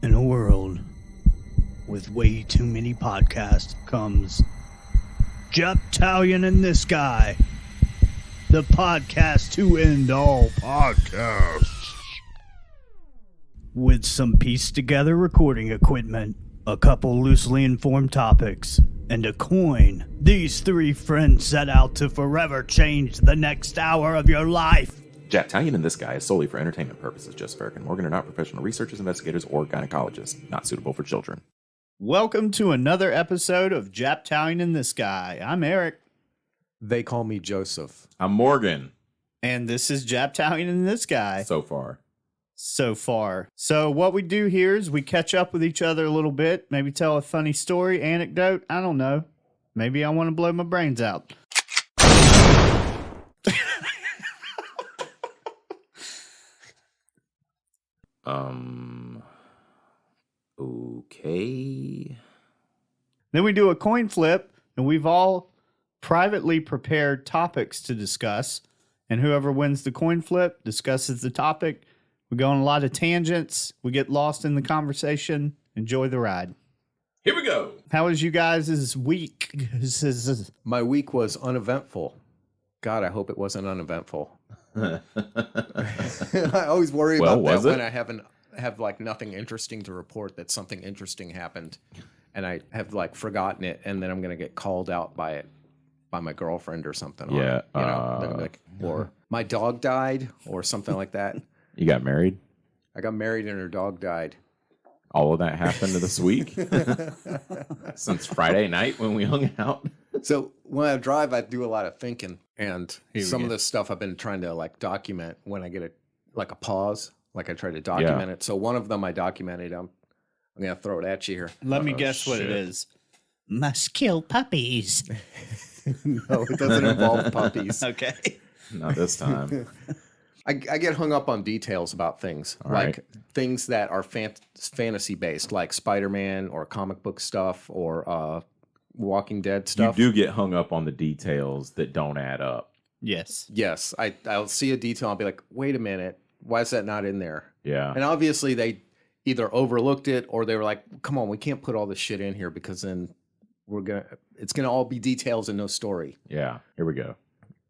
In a world with way too many podcasts comes Japtalion and This Guy, the podcast to end all podcasts. With some pieced together recording equipment, a couple loosely informed topics, and a coin, these three friends set out to forever change the next hour of your life. Japtalion and This Guy is solely for entertainment purposes. Just Ferrick and Morgan are not professional researchers, investigators, or gynecologists. Not suitable for children. Welcome to another episode of Japtalion and This Guy. I'm Eric. They call me Joseph. I'm Morgan. And this is Japtalion and This Guy. So far. So what we do here is we catch up with each other a little bit, maybe tell a funny story, anecdote, I don't know. Maybe I want to blow my brains out. Okay. Then we do a coin flip, and we've all privately prepared topics to discuss. And whoever wins the coin flip discusses the topic. We go on a lot of tangents. We get lost in the conversation. Enjoy the ride. Here we go. How was you guys' week? My week was uneventful. God, I hope it wasn't uneventful. I always worry about that when I have like nothing interesting to report, that something interesting happened and I have like forgotten it, and then I'm going to get called out by my girlfriend or something. Yeah. Or my dog died or something like that. You got married? I got married and her dog died. All of that happened this week? Since Friday night when we hung out? So when I drive, I do a lot of thinking, and some of this stuff I've been trying to like document when I get a pause, like I try to document it. So one of them I documented. I'm going to throw it at you here. Let me guess what it is. Must kill puppies. No, it doesn't involve puppies. Okay. Not this time. I get hung up on details about things, things that are fantasy based, like Spider-Man or comic book stuff or Walking Dead stuff. You do get hung up on the details that don't add up. Yes. Yes. I'll see a detail. I'll be like, wait a minute. Why is that not in there? Yeah. And obviously they either overlooked it or they were like, come on, we can't put all this shit in here because then it's going to all be details and no story. Yeah. Here we go.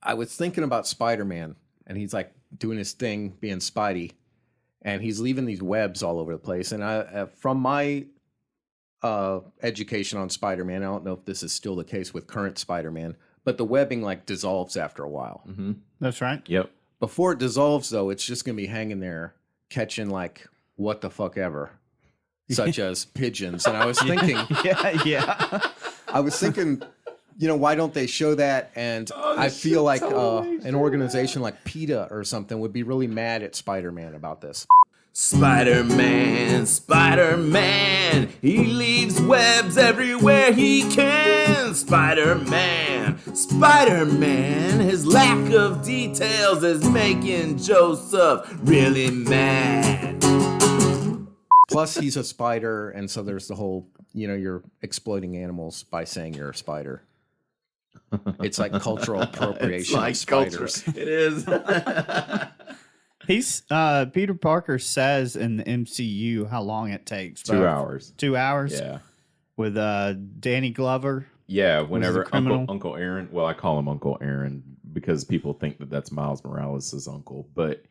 I was thinking about Spider-Man, and he's like doing his thing, being Spidey, and he's leaving these webs all over the place. And I, from my education on Spider-Man, I don't know if this is still the case with current Spider-Man, but the webbing like dissolves after a while. Mm-hmm. That's right. Yep. Before it dissolves, though, it's just going to be hanging there, catching like what the fuck ever, such as pigeons. And I was thinking, I was thinking, why don't they show that? And I feel like an organization like PETA or something would be really mad at Spider-Man about this. Spider-Man, Spider-Man, he leaves webs everywhere he can. Spider-Man, Spider-Man, his lack of details is making Joseph really mad. Plus, he's a spider, and so there's the whole, you're exploiting animals by saying you're a spider. It's like cultural appropriation of spiders. It is. He's Peter Parker says in the MCU how long it takes. 2 hours. 2 hours? Yeah. With Danny Glover? Yeah, whenever criminal? Uncle Aaron, well, I call him Uncle Aaron because people think that that's Miles Morales' uncle. But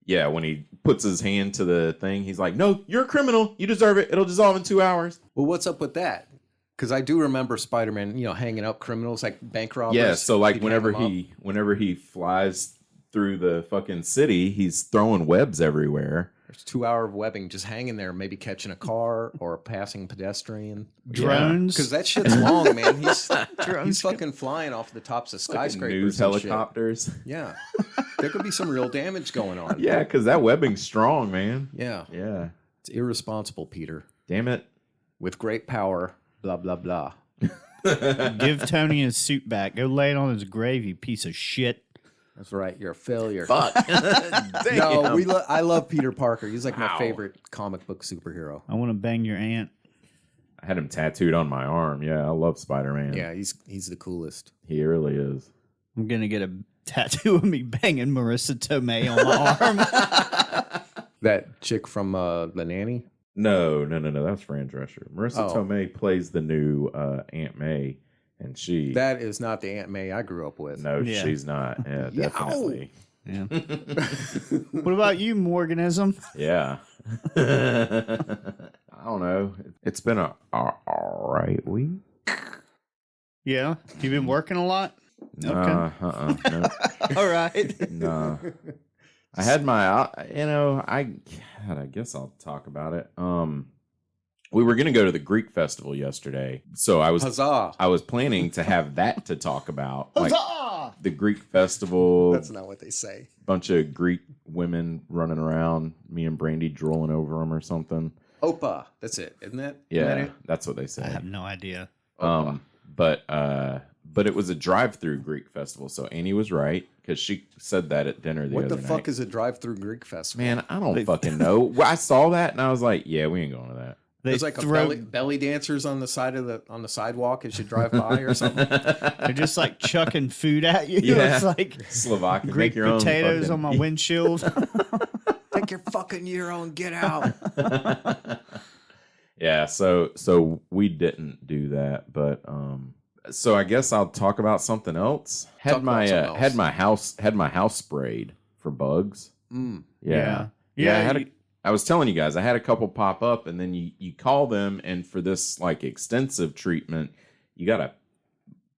yeah, when he puts his hand to the thing, he's like, no, you're a criminal. You deserve it. It'll dissolve in 2 hours. Well, what's up with that? Because I do remember Spider-Man, hanging up criminals like bank robbers. Yeah, so like whenever he flies through the fucking city, he's throwing webs everywhere. There's 2 hour of webbing just hanging there, maybe catching a car or a passing pedestrian. Drones. Because that shit's long, man. He's fucking flying off the tops of skyscrapers. News helicopters. Shit. Yeah. There could be some real damage going on. Yeah, because that webbing's strong, man. Yeah. Yeah. It's irresponsible, Peter. Damn it. With great power, blah, blah, blah. Give Tony his suit back. Go lay it on his grave, you piece of shit. That's right. You're a failure. Fuck. No, I love Peter Parker. He's like my favorite comic book superhero. I want to bang your aunt. I had him tattooed on my arm. Yeah, I love Spider-Man. Yeah, he's the coolest. He really is. I'm going to get a tattoo of me banging Marissa Tomei on my arm. That chick from The Nanny? No. That's Fran Drescher. Marissa Tomei plays the new Aunt May, and she. That is not the Aunt May I grew up with. No, she's not. Yeah, definitely. Yeah. What about you, Morganism? Yeah. I don't know. It's been a all right week. Yeah. You been working a lot? No. All right. No. I had my, I guess I'll talk about it. We were going to go to the Greek festival yesterday. So I was planning to have that to talk about. Like the Greek festival. That's not what they say. Bunch of Greek women running around, me and Brandy drooling over them or something. Opa. That's it, isn't it? Yeah, that's what they say. I have no idea. But it was a drive-through Greek festival, so Annie was right because she said that at dinner the other night. What the fuck is a drive-through Greek festival? Man, I don't fucking know. Well, I saw that and I was like, yeah, we ain't going to that. There's like a belly dancers on the side of on the sidewalk as you drive by or something. They're just like chucking food at you. Yeah. It's like Slovakia, Greek potatoes on my windshield. Take your fucking euro and get out. Yeah, so we didn't do that, but so I guess I'll talk about something else. Had my house sprayed for bugs. Yeah. I was telling you guys, I had a couple pop up, and then you call them, and for this like extensive treatment, you gotta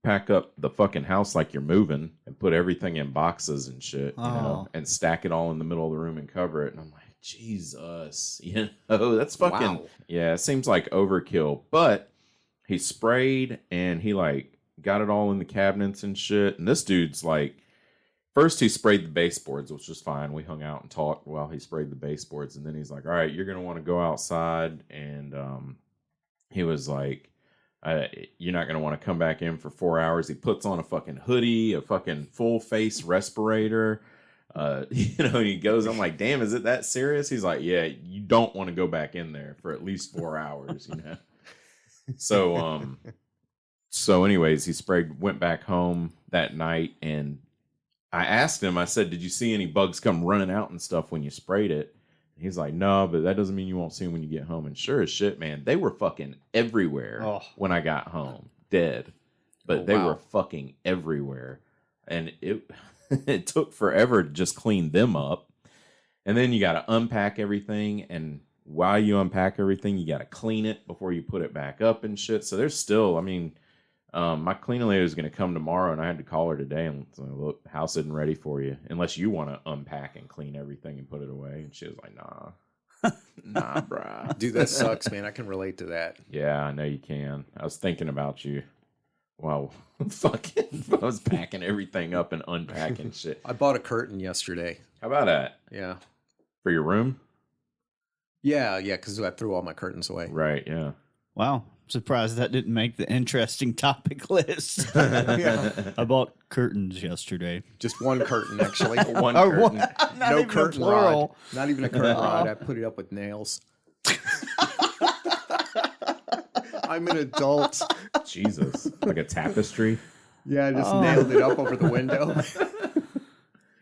pack up the fucking house like you're moving and put everything in boxes and shit, and stack it all in the middle of the room and cover it. And I'm like, Jesus, that's fucking yeah. It seems like overkill, but he sprayed and he like got it all in the cabinets and shit. And this dude's like, first he sprayed the baseboards, which was fine. We hung out and talked while he sprayed the baseboards, and then he's like, all right, you're gonna want to go outside. And he was like, you're not gonna want to come back in for 4 hours. He puts on a fucking hoodie, a fucking full face respirator. He goes, I'm like, damn, is it that serious? He's like, yeah, you don't want to go back in there for at least 4 hours, So anyways, he went back home that night, and I asked him, I said, did you see any bugs come running out and stuff when you sprayed it? And he's like, no, but that doesn't mean you won't see them when you get home. And sure as shit, man, they were fucking everywhere when I got home, dead. But they were fucking everywhere. And it took forever to just clean them up. And then you got to unpack everything. And while you unpack everything, you got to clean it before you put it back up and shit. So there's still, my cleaning lady was going to come tomorrow, and I had to call her today and say, look, the house isn't ready for you unless you want to unpack and clean everything and put it away. And she was like, nah, bruh. Dude, that sucks, man. I can relate to that. Yeah, I know you can. I was thinking about you. Wow. Fucking, I was packing everything up and unpacking shit. I bought a curtain yesterday. How about that? Yeah. For your room? Yeah, because I threw all my curtains away. Right, yeah. Wow. Surprised that didn't make the interesting topic list. I bought curtains yesterday. Just one curtain, actually. One curtain. No curtain rod. Not even a curtain rod. I put it up with nails. I'm an adult. Jesus. Like a tapestry? Yeah, I just nailed it up over the window.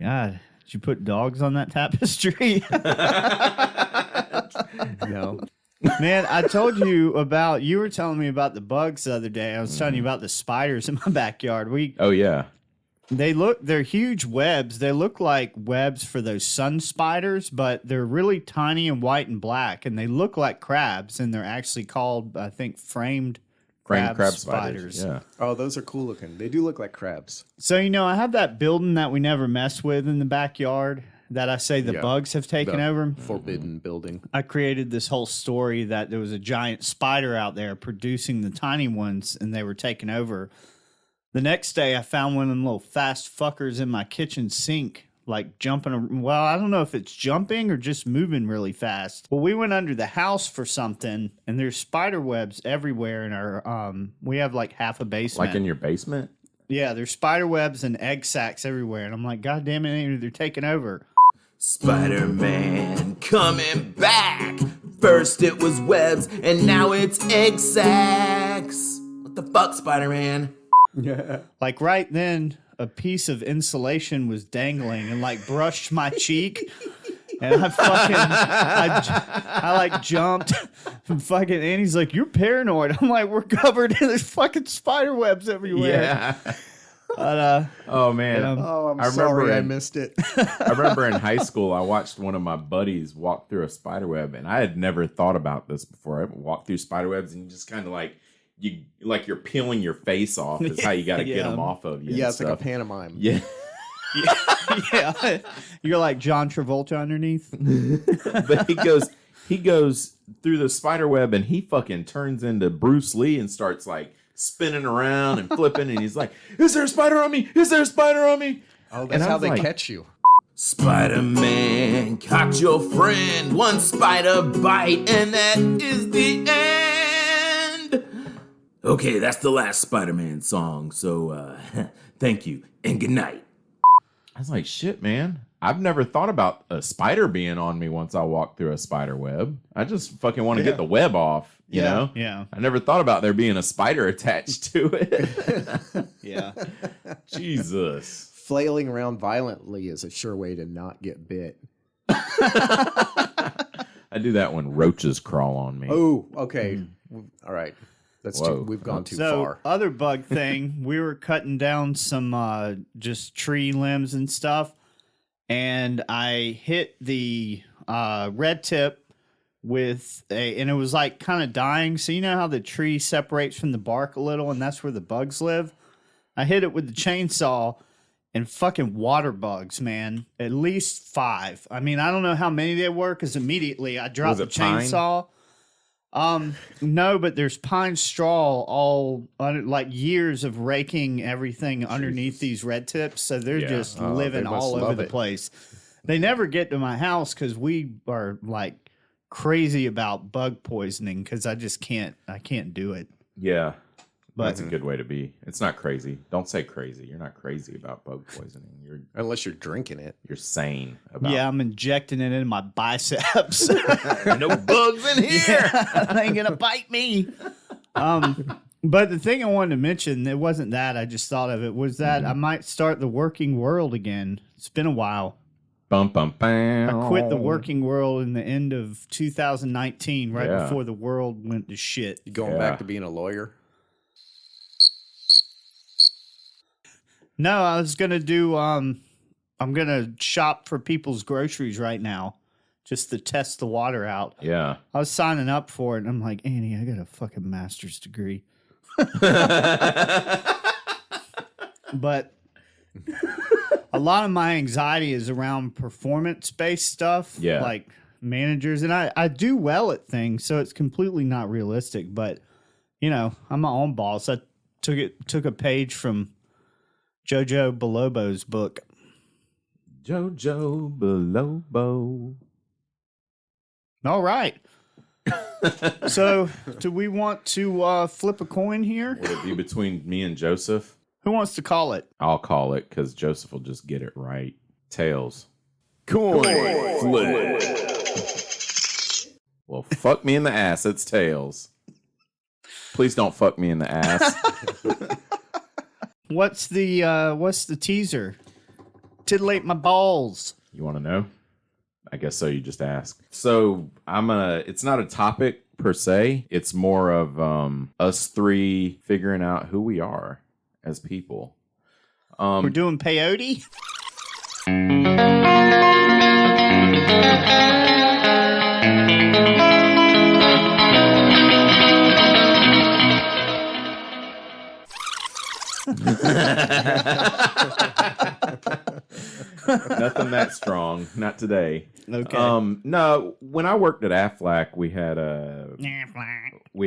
God, did you put dogs on that tapestry? No. Man, I told you you were telling me about the bugs the other day. I was telling you about the spiders in my backyard. Oh, yeah. They're huge webs. They look like webs for those sun spiders, but they're really tiny and white and black, and they look like crabs, and they're actually called, I think, framed crab spiders. Yeah. Oh, those are cool looking. They do look like crabs. So, I have that building that we never mess with in the backyard that I say the bugs have taken over. Forbidden building. I created this whole story that there was a giant spider out there producing the tiny ones, and they were taking over. The next day, I found one of them little fast fuckers in my kitchen sink, like jumping. Well, I don't know if it's jumping or just moving really fast. Well, we went under the house for something, and there's spider webs everywhere in our. We have like half a basement. Like in your basement? Yeah, there's spider webs and egg sacs everywhere, and I'm like, God damn it, they're taking over. Spider-Man coming back. First it was webs, and now it's egg sacs. What the fuck, Spider-Man? Yeah. Like right then, a piece of insulation was dangling and like brushed my cheek. And I like jumped and fucking Annie's like, you're paranoid. I'm like, we're covered in there's fucking spider webs everywhere. Yeah. But, oh man. I'm sorry I missed it. I remember in high school, I watched one of my buddies walk through a spider web, and I had never thought about this before. I walked through spider webs, and you just kind of you're peeling your face off. Is how you got to get them off of you. Yeah, it's like a pantomime. Yeah. Yeah. You're like John Travolta underneath. But he goes through the spider web, and he fucking turns into Bruce Lee and starts like spinning around and flipping, and he's like, "Is there a spider on me? Is there a spider on me?" Oh, that's how they catch you. Spider-Man caught your friend, one spider bite, and that is the end. Okay, that's the last Spider-Man song, so thank you and good night. I was like, shit, man. I've never thought about a spider being on me once I walk through a spider web. I just fucking want to get the web off, you know? Yeah. I never thought about there being a spider attached to it. Yeah. Jesus. Flailing around violently is a sure way to not get bit. I do that when roaches crawl on me. Oh, okay. All right. We've gone too far. Other bug thing, we were cutting down some just tree limbs and stuff, and I hit the red tip and it was like kind of dying. So you know how the tree separates from the bark a little, and that's where the bugs live? I hit it with the chainsaw, and fucking water bugs, man. At least 5. I mean, I don't know how many there were, because immediately I dropped the chainsaw. No, but there's pine straw all like years of raking everything underneath these red tips, so they're just living all over the place. They never get to my house because we are like crazy about bug poisoning because I can't do it. Yeah, that's a good way to be. It's not crazy. Don't say crazy. You're not crazy about bug poisoning. Unless you're drinking it. You're sane about. Yeah, I'm injecting it in my biceps. No bugs in here. Yeah, they ain't gonna bite me. But the thing I wanted to mention, it wasn't that. I just thought of it was that I might start the working world again. It's been a while. Bum, bum, bam. I quit the working world in the end of 2019, right before the world went to shit. You going back to being a lawyer? No, I was gonna do. I'm gonna shop for people's groceries right now, just to test the water out. Yeah, I was signing up for it, and I'm like, Annie, I got a fucking master's degree. But a lot of my anxiety is around performance-based stuff, like managers, and I do well at things, so it's completely not realistic. But you know, I'm my own boss. I took a page from Jojo Bilobo's book. Jojo Bilobo. All right. So, do we want to flip a coin here? Would it be between me and Joseph? Who wants to call it? I'll call it because Joseph will just get it right. Tails. Coin flip. Well, fuck me in the ass. It's tails. Please don't fuck me in the ass. What's the teaser? Titillate my balls. You want to know? I guess so. You just ask. So it's not a topic per se. It's more of us three figuring out who we are as people. We're doing peyote. Nothing that strong. Not today. Okay. No, when I worked at Affleck, we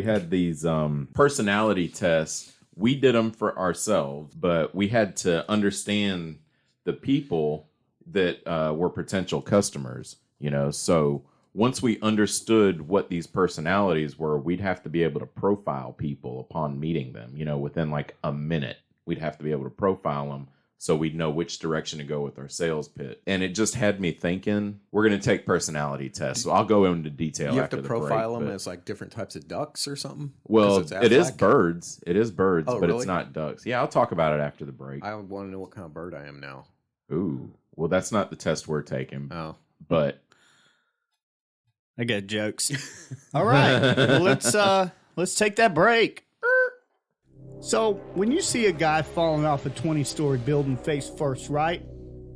had these personality tests. We did them for ourselves, but we had to understand the people that were potential customers, you know. So once we understood what these personalities were, we'd have to be able to profile people upon meeting them, you know, within like a minute. We'd have to be able to profile them so we'd know which direction to go with our sales pitch. And it just had me thinking, we're going to take personality tests. So I'll go into detail. You have after to the profile break, them as like different types of ducks or something? Well, it is birds. It is birds, but really? It's not ducks. Yeah, I'll talk about it after the break. I want to know what kind of bird I am now. Ooh, well, that's not the test we're taking. Oh, but I got jokes. All right. Well, let's take that break. So, when you see a guy falling off a 20-story building face first, right?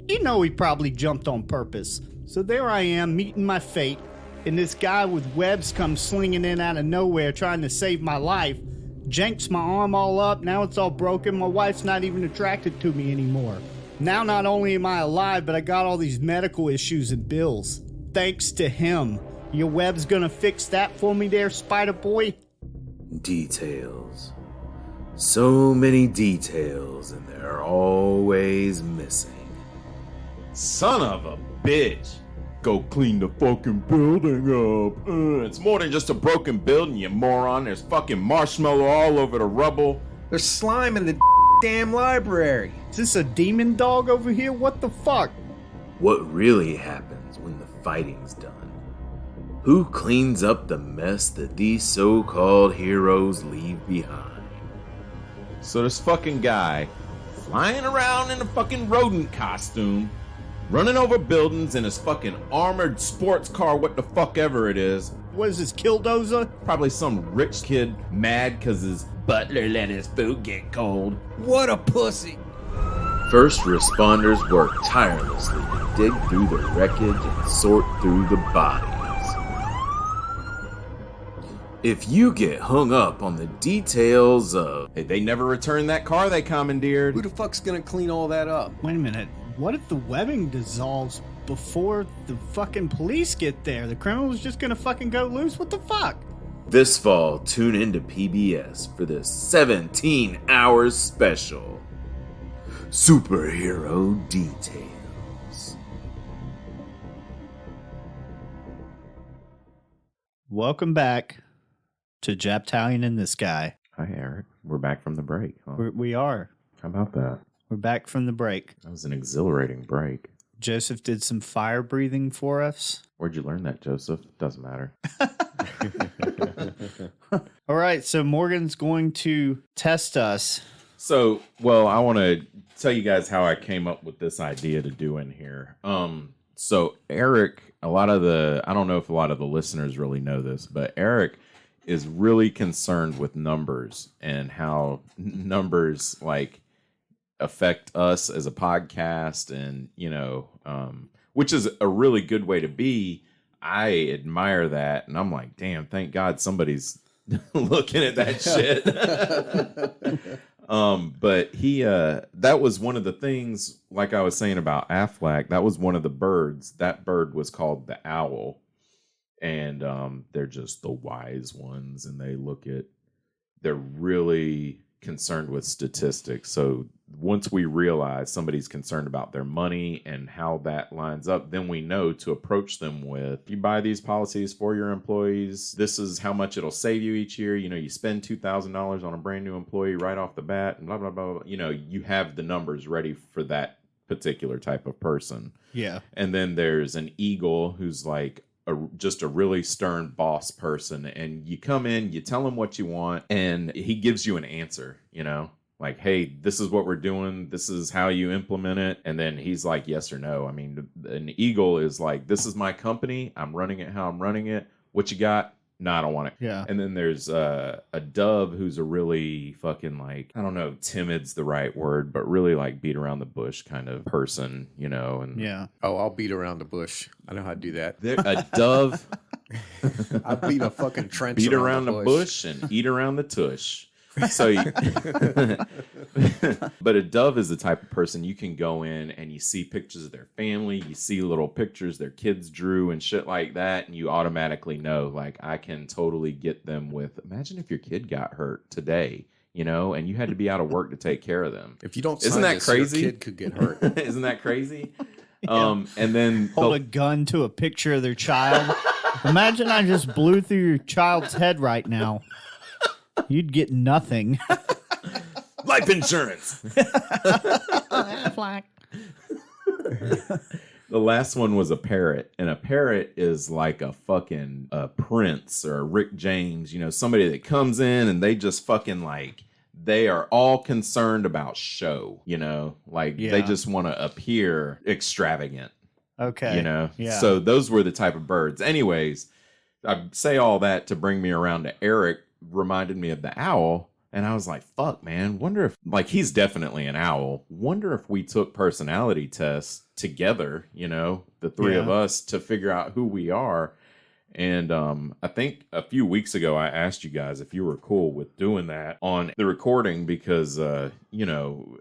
You know he probably jumped on purpose. So there I am, meeting my fate, and this guy with webs comes slinging in out of nowhere trying to save my life. Janks my arm all up, now it's all broken, my wife's not even attracted to me anymore. Now not only am I alive, but I got all these medical issues and bills. Thanks to him. Your web's gonna fix that for me there, Spider Boy? Details. So many details, and they're always missing. Son of a bitch. Go clean the fucking building up. It's more than just a broken building, you moron. There's fucking marshmallow all over the rubble. There's slime in the damn library. Is this a demon dog over here? What the fuck? What really happens when the fighting's done? Who cleans up the mess that these so-called heroes leave behind? So this fucking guy flying around in a fucking rodent costume, running over buildings in his fucking armored sports car, what the fuck ever it is. What is this, Killdozer? Probably some rich kid mad because his butler let his food get cold. What a pussy. First responders work tirelessly to dig through the wreckage and sort through the bodies. If you get hung up on the details of... Hey, they never returned that car they commandeered. Who the fuck's gonna clean all that up? Wait a minute. What if the webbing dissolves before the fucking police get there? The criminal's just gonna fucking go loose? What the fuck? This fall, tune into PBS for this 17 hours special. Superhero Details. Welcome back to Japtalion and this guy. Hi, Eric. We're back from the break. Huh? We are. How about that? We're back from the break. That was an exhilarating break. Joseph did some fire breathing for us. Where'd you learn that, Joseph? Doesn't matter. All right, so Morgan's going to test us. So, well, I want to tell you guys how I came up with this idea to do in here. So Eric, I don't know if a lot of the listeners really know this, but Eric is really concerned with numbers and how numbers like affect us as a podcast, and which is a really good way to be. I admire that, and I'm like, damn, thank God somebody's looking at that shit. But he that was one of the things, like I was saying about Affleck, that was one of the birds. That bird was called the owl. And they're just the wise ones, and they're really concerned with statistics. So once we realize somebody's concerned about their money and how that lines up, then we know to approach them with, you buy these policies for your employees, this is how much it'll save you each year. You spend $2,000 on a brand new employee right off the bat, and blah, blah, blah, blah. You have the numbers ready for that particular type of person. Yeah. And then there's an eagle who's like, just a really stern boss person, and you come in, you tell him what you want, and he gives you an answer, like, hey, this is what we're doing, this is how you implement it, and then he's like yes or no. I mean, an eagle is like, this is my company, I'm running it how I'm running it, what you got? No, I don't want it. Yeah. And then there's a dove who's a really fucking, like, I don't know, timid's the right word, but really like beat around the bush kind of person, and Yeah. Oh, I'll beat around the bush. I know how to do that. a dove I beat a fucking trench beat around the bush and eat around the tush. So, but a dove is the type of person you can go in and you see pictures of their family, you see little pictures their kids drew and shit like that, and you automatically know, like, I can totally get them with, imagine if your kid got hurt today, and you had to be out of work to take care of them. If you don't, isn't that crazy? Your kid could get hurt. Isn't that crazy? Yeah. And then hold a gun to a picture of their child. Imagine I just blew through your child's head right now. You'd get nothing. Life insurance. Affleck. The last one was a parrot, and a parrot is like a fucking Prince or a Rick James, somebody that comes in and they just fucking like, they are all concerned about show, they just want to appear extravagant. Okay. Yeah. Yeah. So those were the type of birds. Anyways, I say all that to bring me around to Eric reminded me of the owl. And I was like, fuck, man, wonder if, like, he's definitely an owl. Wonder if we took personality tests together, you know, the three of us to figure out who we are. And I think a few weeks ago, I asked you guys if you were cool with doing that on the recording because, you know,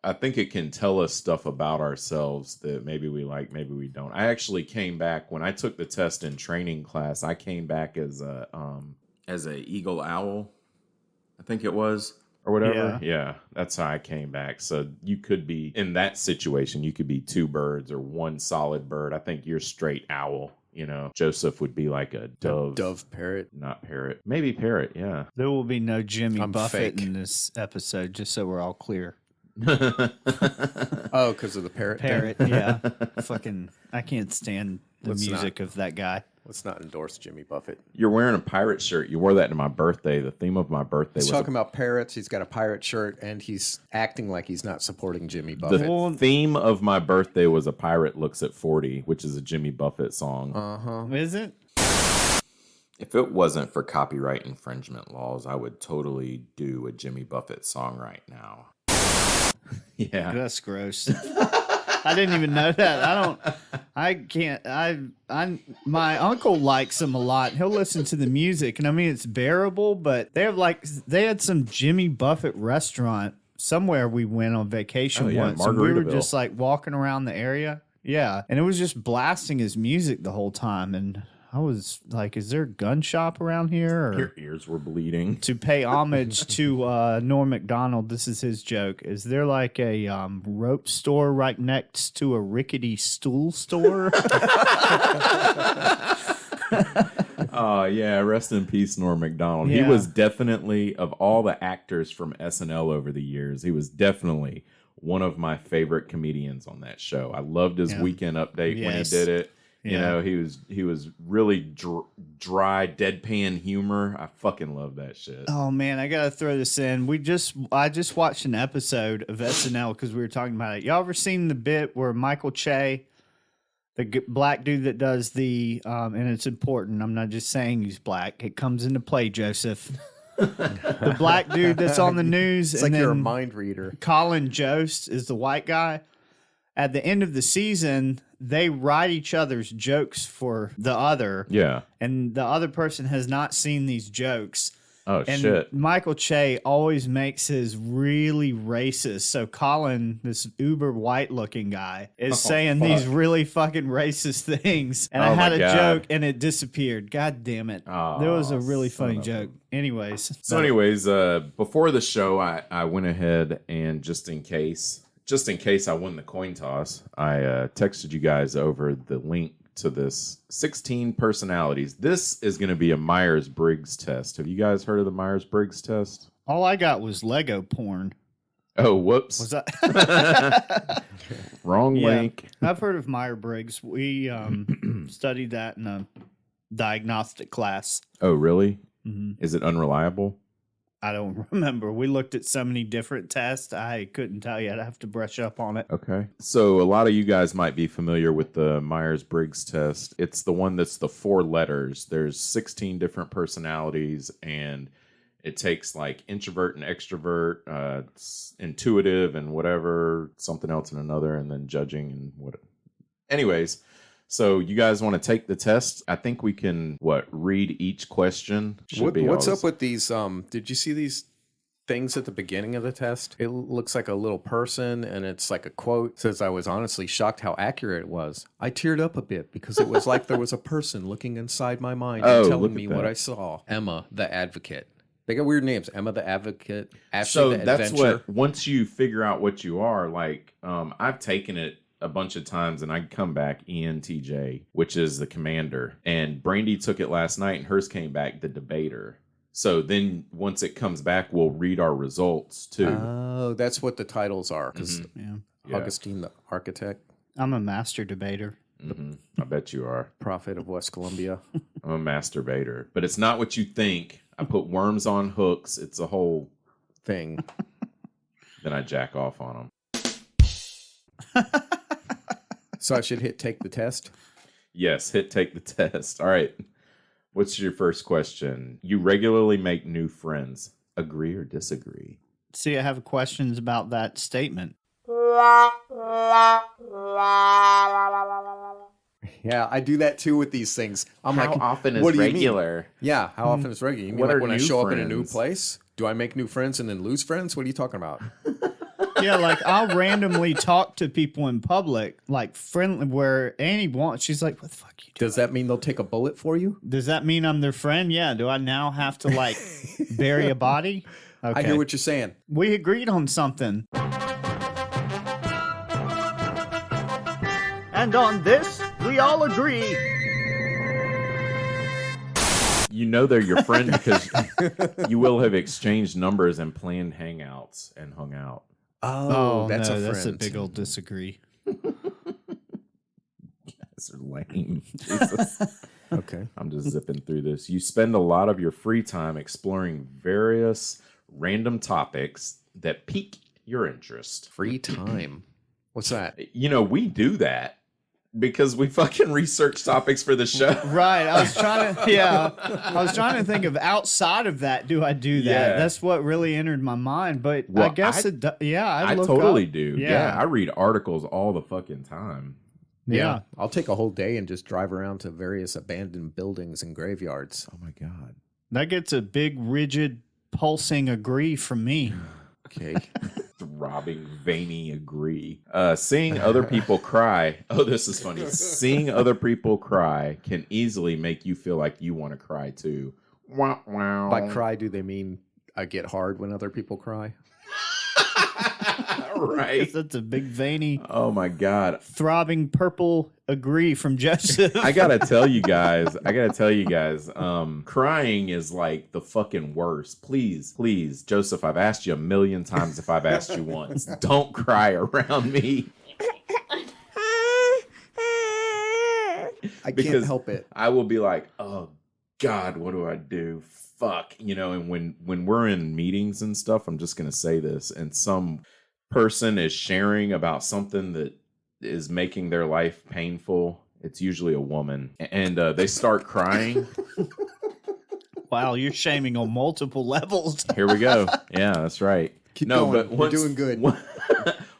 I think it can tell us stuff about ourselves that maybe we like, maybe we don't. I actually came back when I took the test in training class. I came back as a eagle owl, I think it was, or whatever. Yeah, that's how I came back. So you could be in that situation. You could be two birds or one solid bird. I think you're straight owl. You know, Joseph would be like a dove parrot, not parrot, maybe parrot. Yeah, there will be no Jimmy Buffett fake in this episode, just so we're all clear. Oh, because of the parrot. Yeah. Fucking, I can't stand the music of that guy. Let's not endorse Jimmy Buffett. You're wearing a pirate shirt. You wore that to my birthday. The theme of my birthday He's was talking about parrots. He's got a pirate shirt, and he's acting like he's not supporting Jimmy Buffett. The theme of my birthday was A Pirate Looks at 40, which is a Jimmy Buffett song. Is it? If it wasn't for copyright infringement laws, I would totally do a Jimmy Buffett song right now. Yeah. That's gross. I didn't even know that. My uncle likes him a lot. He'll listen to the music, and I mean, it's bearable, but they had some Jimmy Buffett restaurant somewhere we went on vacation once, and we were just like walking around the area. Yeah. And it was just blasting his music the whole time. And I was like, is there a gun shop around here? Or your ears were bleeding. To pay homage to Norm Macdonald, this is his joke. Is there like a rope store right next to a rickety stool store? Oh, yeah. Rest in peace, Norm Macdonald. Yeah. He was definitely, of all the actors from SNL over the years, he was definitely one of my favorite comedians on that show. I loved his Weekend Update when he did it. You know, he was really dry, deadpan humor. I fucking love that shit. Oh man, I gotta throw this in. I just watched an episode of SNL because we were talking about it. Y'all ever seen the bit where Michael Che, the black dude that does the and it's important. I'm not just saying he's black. It comes into play, Joseph. The black dude that's on the news. It's like you're a mind reader. Colin Jost is the white guy. At the end of the season, they write each other's jokes for the other. Yeah. And the other person has not seen these jokes. Oh, and shit. Michael Che always makes his really racist. So Colin, this uber white looking guy, is saying these really fucking racist things. And I had a joke and it disappeared. God damn it. Oh, there was a really funny joke. Anyways. Before the show, I went ahead and just in case I won the coin toss, I texted you guys over the link to this 16 personalities. This is going to be a Myers-Briggs test. Have you guys heard of the Myers-Briggs test? All I got was Lego porn. Oh, whoops. Was that? Wrong link. I've heard of Myers-Briggs. We studied that in a diagnostic class. Oh, really? Mm-hmm. Is it unreliable? I don't remember. We looked at so many different tests. I couldn't tell you. I'd have to brush up on it. Okay. So a lot of you guys might be familiar with the Myers-Briggs test. It's the one that's the 4 letters. There's 16 different personalities, and it takes like introvert and extrovert, intuitive and whatever, something else and another, and then judging and what. Anyways, so you guys want to take the test? I think we can, read each question? What's up with these? Did you see these things at the beginning of the test? It looks like a little person, and it's like a quote. It says, I was honestly shocked how accurate it was. I teared up a bit because it was like there was a person looking inside my mind and telling me what I saw. Emma, the advocate. They got weird names. Emma, the advocate. Ashley, the adventure. That's what, once you figure out what you are, like, I've taken it a bunch of times, and I come back ENTJ, which is the commander. And Brandy took it last night, and hers came back the debater. So then once it comes back, we'll read our results too. Oh, that's what the titles are. Because Yeah. Augustine, the architect. I'm a master debater. Mm-hmm. I bet you are. Prophet of West Columbia. I'm a masturbator. But it's not what you think. I put worms on hooks. It's a whole thing. Then I jack off on them. So I should hit take the test? Yes, hit take the test. All right. What's your first question? You regularly make new friends. Agree or disagree? See, I have questions about that statement. Yeah, I do that too with these things. I'm How like, often is what do you regular? mean? Yeah, how often is regular? You mean What like are when I new show up in a new friends? place? Do I make new friends and then lose friends? What are you talking about? Yeah, like I'll randomly talk to people in public, like friendly, where Annie wants. She's like, "What the fuck you doing?" Does that mean they'll take a bullet for you? Does that mean I'm their friend? Yeah. Do I now have to like bury a body? Okay. I hear what you're saying. We agreed on something. And on this, we all agree. You know they're your friend because you will have exchanged numbers and planned hangouts and hung out. Oh, that's no, a friend. that's a big old disagree. Guys are lame. Jesus. Okay. I'm just zipping through this. You spend a lot of your free time exploring various random topics that pique your interest. Free time. What's that? You know, we do that because we fucking research topics for the show. Right. I was trying to think of outside of that. Do I do that? Yeah. That's what really entered my mind. But Well, I guess I I look totally up. do. Yeah. Yeah, I read articles all the fucking time. Yeah. I'll take a whole day and just drive around to various abandoned buildings and graveyards. Oh my God. That gets a big, rigid, pulsing agree from me. Okay. Throbbing, veiny agree. Seeing other people cry. Oh, this is funny. Seeing other people cry can easily make you feel like you want to cry too. Wow, wow. By cry, do they mean I get hard when other people cry? Right. That's a big, veiny, Oh my God. throbbing purple agree from Joseph. I gotta tell you guys, crying is like the fucking worst. Please, Joseph, I've asked you a million times if I've asked you once. Don't cry around me. I can't help it. I will be like, oh God, what do I do? Fuck. You know, and when we're in meetings and stuff, I'm just gonna say this, and some person is sharing about something that is making their life painful. It's usually a woman, and they start crying. Wow, you're shaming on multiple levels. Here we go. Yeah, that's right. Keep going. You're doing good.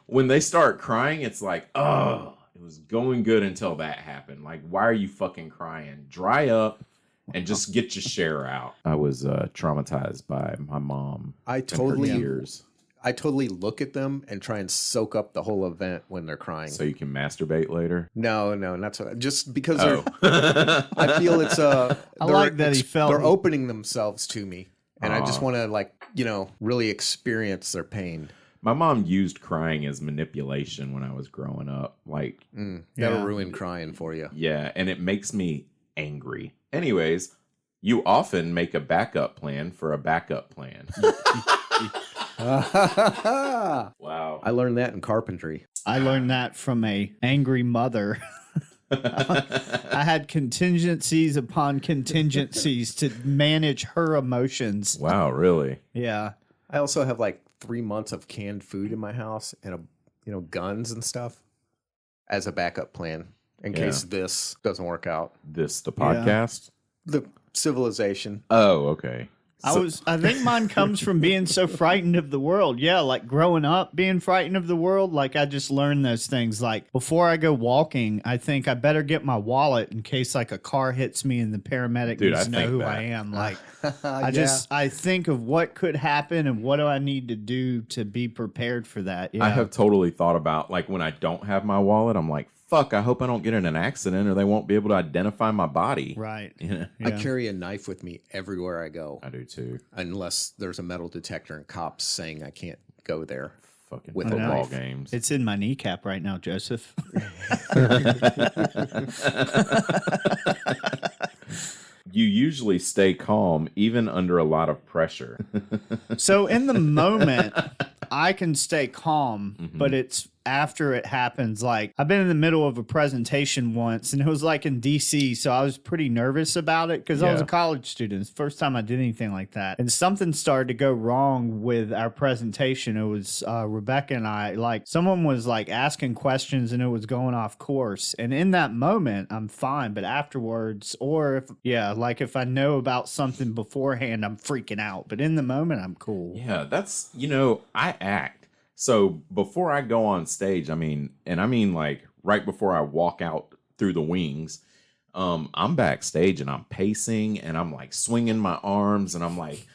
When they start crying, it's like, oh, it was going good until that happened. Like, why are you fucking crying? Dry up and just get your share out. I was traumatized by my mom. I totally look at them and try and soak up the whole event when they're crying. So you can masturbate later? No, not so. Just because I feel it's I like that he felt they're opening themselves to me, and I just want to really experience their pain. My mom used crying as manipulation when I was growing up. Like, That'll ruin crying for you. Yeah, and it makes me angry. Anyways, you often make a backup plan for a backup plan. Wow. I learned that in carpentry. I learned that from a angry mother. I had contingencies upon contingencies to manage her emotions. Wow, really? Yeah. I also have like 3 months of canned food in my house and guns and stuff as a backup plan in case this doesn't work out. This the podcast? The civilization. Oh, okay. I think mine comes from being so frightened of the world. Yeah, like growing up being frightened of the world, like I just learned those things. Like before I go walking, I think I better get my wallet in case like a car hits me and the paramedic needs to know who I am. Like I think of what could happen and what do I need to do to be prepared for that. Yeah. I have totally thought about, like, when I don't have my wallet, I'm like, fuck, I hope I don't get in an accident or they won't be able to identify my body. Right. Yeah. I carry a knife with me everywhere I go. I do too. Unless there's a metal detector and cops saying I can't go there. Fucking with football a games. It's in my kneecap right now, Joseph. You usually stay calm even under a lot of pressure. So in the moment, I can stay calm, but it's after it happens. Like, I've been in the middle of a presentation once, and it was like in DC, so I was pretty nervous about it because I was a college student. It's the first time I did anything like that. And something started to go wrong with our presentation. It was Rebecca and I, like, someone was like asking questions and it was going off course. And in that moment, I'm fine. But afterwards, or if I know about something beforehand, I'm freaking out. But in the moment, I'm cool. Yeah, that's, I act. So before I go on stage, I mean like right before I walk out through the wings, I'm backstage and I'm pacing and I'm like swinging my arms and I'm like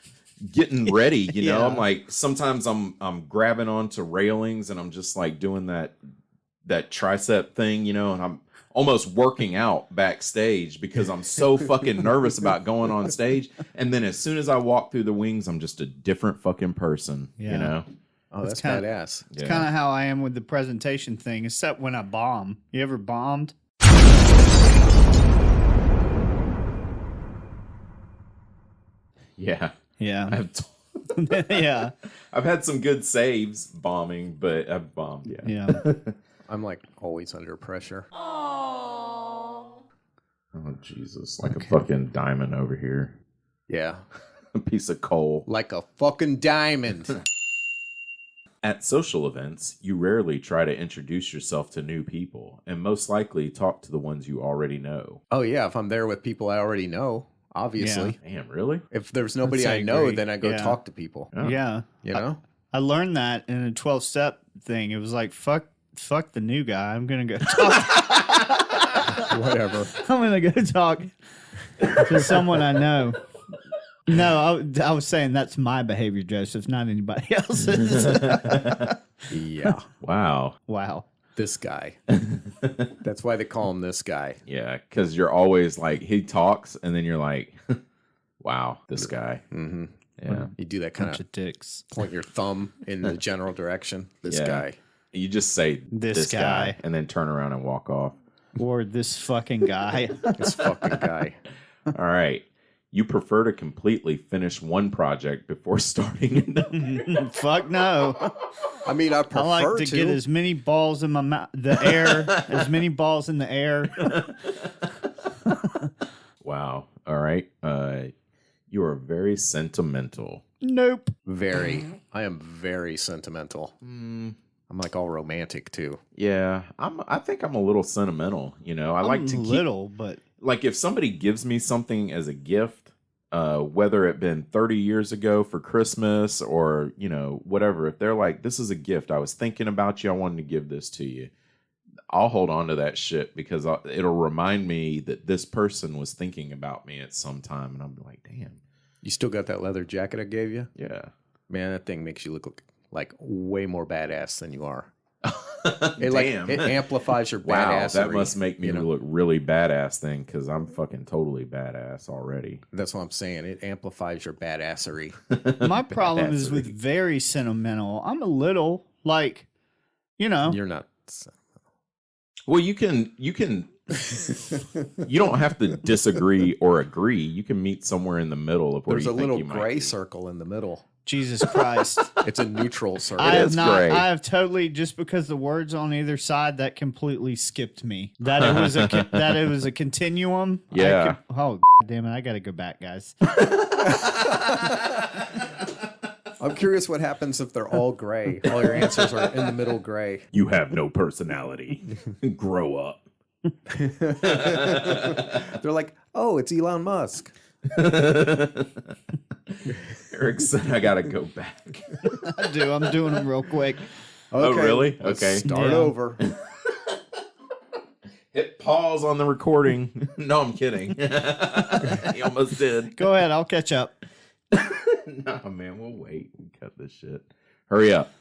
getting ready, you know. I'm like, sometimes I'm grabbing onto railings and I'm just like doing that tricep thing, and I'm almost working out backstage because I'm so fucking nervous about going on stage. And then as soon as I walk through the wings, I'm just a different fucking person, Oh, that's badass. It's kind of how I am with the presentation thing, except when I bomb. You ever bombed? Yeah. Yeah. Yeah. I've had some good saves bombing, but I've bombed. Yeah. I'm like always under pressure. Oh, Jesus. Like a fucking diamond over here. Yeah. A piece of coal. Like a fucking diamond. At social events, you rarely try to introduce yourself to new people and most likely talk to the ones you already know. Oh, yeah. If I'm there with people I already know, obviously. Yeah. Damn, really? If there's nobody I know, then I go talk to people. Oh. Yeah. You know? I learned that in a 12-step thing. It was like, fuck the new guy. I'm going to go talk. Whatever. I'm going to go talk to someone I know. No, I was saying that's my behavior, Joseph, not anybody else's. Yeah. Wow. This guy. That's why they call him this guy. Yeah, because you're always like, he talks, and then you're like, wow, this guy. Mm-hmm. Yeah. You do that kind Bunch of dicks. point your thumb in the general direction. This guy. You just say, this guy, and then turn around and walk off. Or this fucking guy. This fucking guy. All right. You prefer to completely finish one project before starting another. Fuck no. I mean, I prefer I like to get as many balls in my mouth, as many balls in the air. Wow. All right. You are very sentimental. Nope. Very. I am very sentimental. I'm like all romantic too. Yeah. I think I'm a little sentimental. I like to keep, but like if somebody gives me something as a gift, whether it been 30 years ago for Christmas or, whatever, if they're like, this is a gift, I was thinking about you, I wanted to give this to you, I'll hold on to that shit because it'll remind me that this person was thinking about me at some time. And I'll be like, damn. You still got that leather jacket I gave you? Yeah. Man, that thing makes you look like way more badass than you are. Damn. It amplifies your wow, badassery. that must make me look really badass then, because I'm fucking totally badass already. That's what I'm saying. It amplifies your badassery. My problem is with very sentimental. I'm a little like, You're not sentimental. Well, you can you don't have to disagree or agree. You can meet somewhere in the middle of where there's you a think little you might gray be. circle in the middle. Jesus Christ. It's a neutral circle. I gray. have totally, just because the words on either side, that completely skipped me. That it was a continuum. Yeah. Oh, damn it. I got to go back, guys. I'm curious what happens if they're all gray. All your answers are in the middle gray. You have no personality. Grow up. They're like, oh, it's Elon Musk. Eric said I gotta go back. I do. I'm doing them real quick. Oh, really? Let's Okay. Start Yeah. over. Hit pause on the recording. No, I'm kidding. He almost did. Go ahead. I'll catch up. No, man, we'll wait. We cut this shit. Hurry up.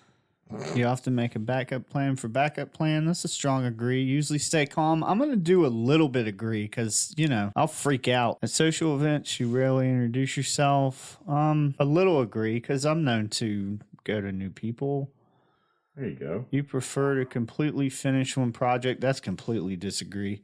You have to make a backup plan for backup plan. That's a strong agree. Usually stay calm. I'm going to do a little bit agree because, I'll freak out. At social events, you rarely introduce yourself. A little agree because I'm known to go to new people. There you go. You prefer to completely finish one project. That's completely disagree.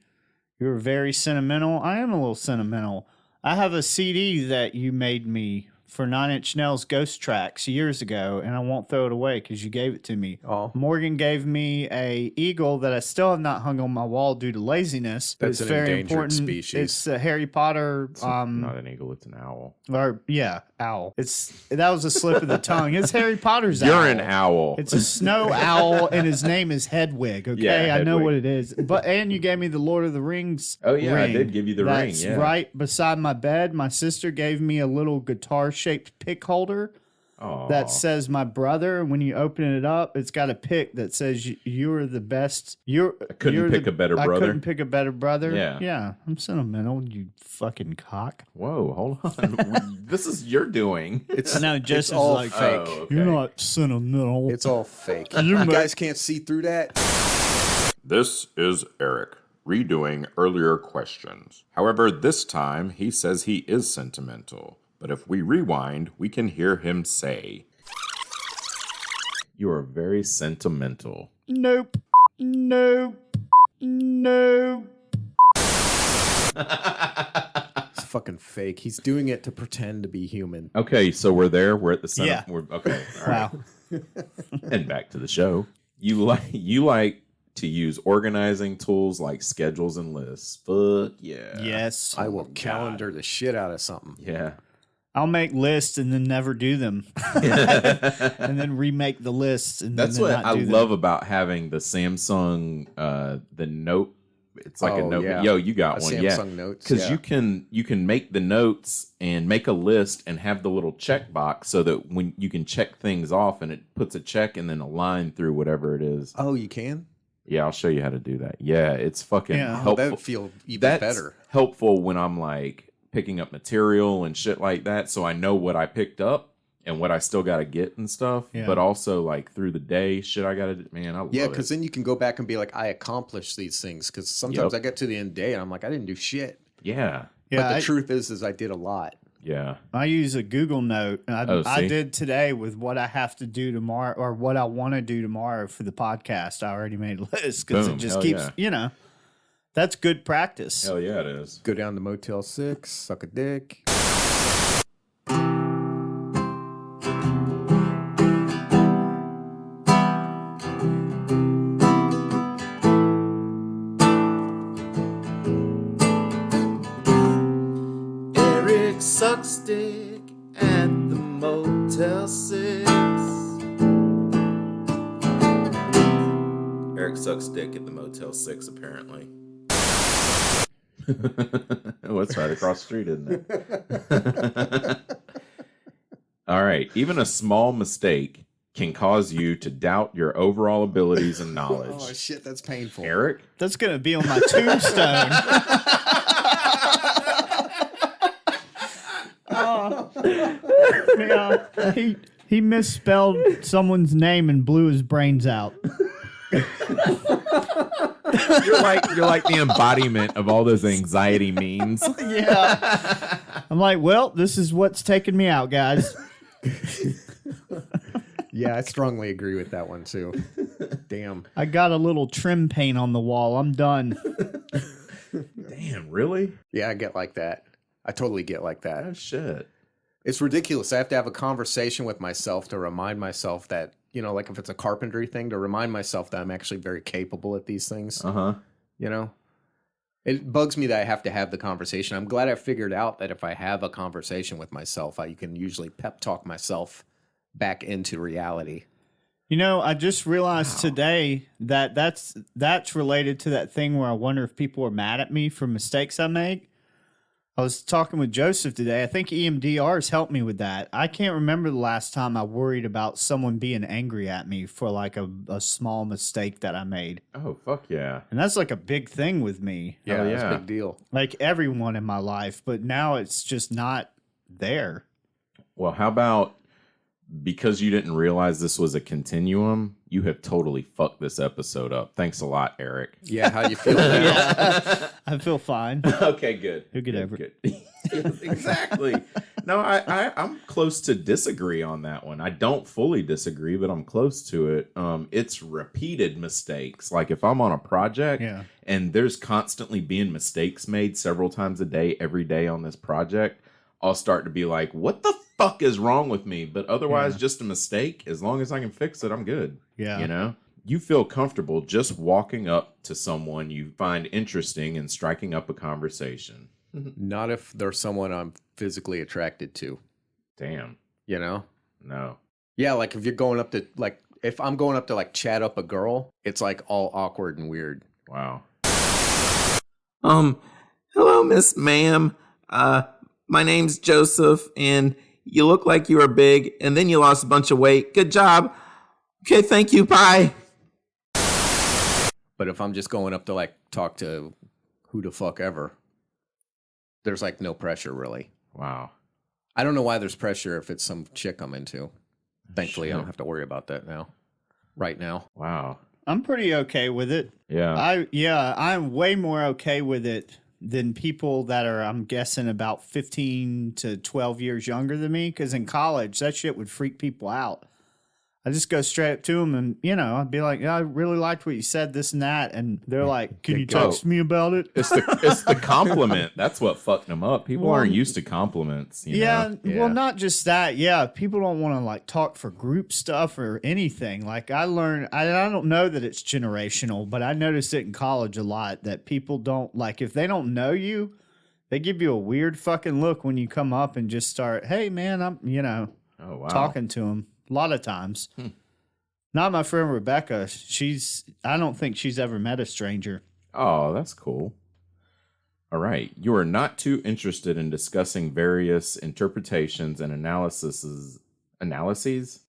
You're very sentimental. I am a little sentimental. I have a CD that you made me for 9 Inch Nails Ghost Tracks years ago, and I won't throw it away because you gave it to me. Oh. Morgan gave me a eagle that I still have not hung on my wall due to laziness. That's it's an very endangered important. species. It's a Harry Potter. Not an eagle, it's an owl. Or yeah, owl. That was a slip of the tongue. It's Harry Potter's You're owl. an owl. It's a snow owl, and his name is Hedwig. Okay, Yeah, I know Hedwig. what it is. And you gave me the Lord of the Rings. Oh, yeah, I ring. did give you the ring, That's yeah. right beside my bed. My sister gave me a little guitar-shaped pick holder Aw. that says "my brother." When you open it up, it's got a pick that says "you're the best." I couldn't pick a better brother. I couldn't pick a better brother. Yeah. yeah. I'm sentimental. You fucking cock. Whoa, hold on. This is your doing. I know. Just all like fake. Oh, okay. you're not sentimental. It's all fake. You You might- guys can't see through that? This is Eric, redoing earlier questions. However, this time he says he is sentimental. But if we rewind, we can hear him say, You are very sentimental. Nope. Nope. Nope. It's fucking fake. He's doing it to pretend to be human. Okay, so we're there. We're at the center. Yeah. Okay. All right. Wow. And back to the show. You like to use organizing tools like schedules and lists. Fuck yeah. Yes. I will calendar the shit out of something. Yeah. I'll make lists and then never do them, and then remake the lists. And That's then what not I do them. love about having the Samsung, the Note. It's like a Oh, note. yeah. Yo, you got A one, Samsung Notes, Because yeah. you can make the notes and make a list and have the little check box so that when you can check things off and it puts a check and then a line through whatever it is. Oh, you can? Yeah, I'll show you how to do that. Yeah, it's fucking Yeah. Oh, helpful. That would feel even That's better. helpful when I'm like picking up material and shit like that, so I know what I picked up and what I still got to get and stuff. Yeah. But also like through the day, shit I got to do. Man, I love Yeah, it. because then you can go back and be like, I accomplished these things. Because sometimes Yep. I get to the end of the day and I'm like, I didn't do shit. Yeah, Yeah, But the I, truth is I did a lot. yeah. I use a Google Note. And Oh, I see? did today with what I have to do tomorrow or what I want to do tomorrow for the podcast. I already made a list because it Boom. just Hell keeps, yeah. That's good practice. Hell yeah, it is. Go down to Motel 6, suck a dick. Eric sucks dick at the Motel 6. Eric sucks dick at the Motel 6, apparently. Oh, it's right across the street, isn't it? All right. Even a small mistake can cause you to doubt your overall abilities and knowledge. Oh, shit, that's painful. Eric? That's going to be on my tombstone. Yeah, he misspelled someone's name and blew his brains out. You're like the embodiment of all those anxiety memes. Yeah. I'm like, well, this is what's taking me out, guys. Yeah, I strongly agree with that one, too. Damn. I got a little trim paint on the wall. I'm done. Damn, really? Yeah, I get like that. I totally get like that. Oh shit. It's ridiculous. I have to have a conversation with myself to remind myself that, you know, like if it's a carpentry thing, to remind myself that I'm actually very capable at these things. Uh-huh. You know? It bugs me that I have to have the conversation. I'm glad I figured out that if I have a conversation with myself, I can usually pep talk myself back into reality. You know, I just realized today that that's related to that thing where I wonder if people are mad at me for mistakes I make. I was talking with Joseph today. I think EMDR has helped me with that. I can't remember the last time I worried about someone being angry at me for like a small mistake that I made. Oh, fuck yeah. And that's like a big thing with me. Yeah, Hell that's yeah. a big deal. Like everyone in my life, but now it's just not there. Well, how about because you didn't realize this was a continuum, you have totally fucked this episode up. Thanks a lot, Eric. Yeah, how you feel now? Yeah. I feel fine. Okay, good. You'll get over it. Exactly. No, I'm close to disagree on that one. I don't fully disagree, but I'm close to it. It's repeated mistakes. Like if I'm on a project Yeah. and there's constantly being mistakes made several times a day, every day on this project, I'll start to be like, what the fuck is wrong with me? But otherwise, just a mistake. As long as I can fix it, I'm good. Yeah. You know? You feel comfortable just walking up to someone you find interesting and striking up a conversation. Not if there's someone I'm physically attracted to. Damn. You know? No. Yeah, like if you're going up to, like, if I'm going up to, like, chat up a girl, it's, like, all awkward and weird. Wow. Hello, Miss Ma'am. My name's Joseph, and you look like you are big, and then you lost a bunch of weight. Good job. Okay, thank you. Bye. But if I'm just going up to, like, talk to who the fuck ever, there's, like, no pressure, really. Wow. I don't know why there's pressure if it's some chick I'm into. Thankfully, I don't have to worry about that now. Right now. Wow. I'm pretty okay with it. Yeah. I'm way more okay with it than people that are, I'm guessing, about 15 to 12 years younger than me. Because in college, that shit would freak people out. I just go straight up to them and, I'd be like, yeah, I really liked what you said, this and that. And they're like, can you text me about it? It's the compliment. That's what fucked them up. People aren't used to compliments. You know? Well, not just that. Yeah, people don't want to like talk for group stuff or anything. Like I learned, I don't know that it's generational, but I noticed it in college a lot that people don't like, if they don't know you, they give you a weird fucking look when you come up and just start, hey man, I'm, Oh, wow. talking to them. A lot of times. Not my friend Rebecca. I don't think she's ever met a stranger. Oh, that's cool. All right. You are not too interested in discussing various interpretations and analyses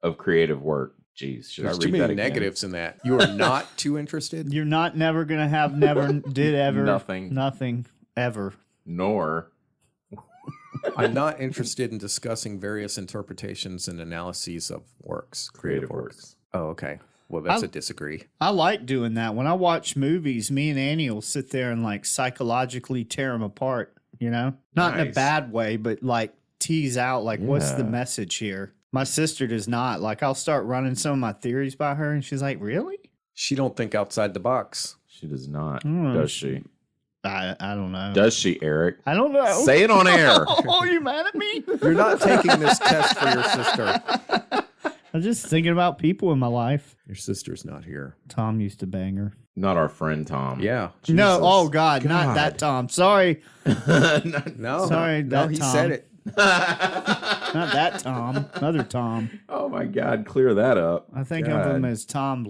of creative work. Jeez, should There's I too read many that again? negatives in that. You are not too interested? You're not never going to have never did ever. Nothing Ever. Nor. I'm not interested in discussing various interpretations and analyses of works. Creative works. Oh, okay. Well, that's a disagree. I like doing that. When I watch movies, me and Annie will sit there and like psychologically tear them apart, Not in a Nice. bad way, but like tease out like what's the Yeah. message here. My sister does not. Like I'll start running some of my theories by her and she's like, really? She don't think outside the box. She does not, Mm. does she? I don't know. Does she, Eric? I don't know. Say it on air. Oh, you mad at me? You're not taking this test for your sister. I'm just thinking about people in my life. Your sister's not here. Tom used to bang her. Not our friend Tom. Yeah. No, oh God, not that Tom. Sorry. No. Sorry, No, that he Tom. said it. Not that Tom. Another Tom. Oh my God, clear that up. I think God. of him as Tom.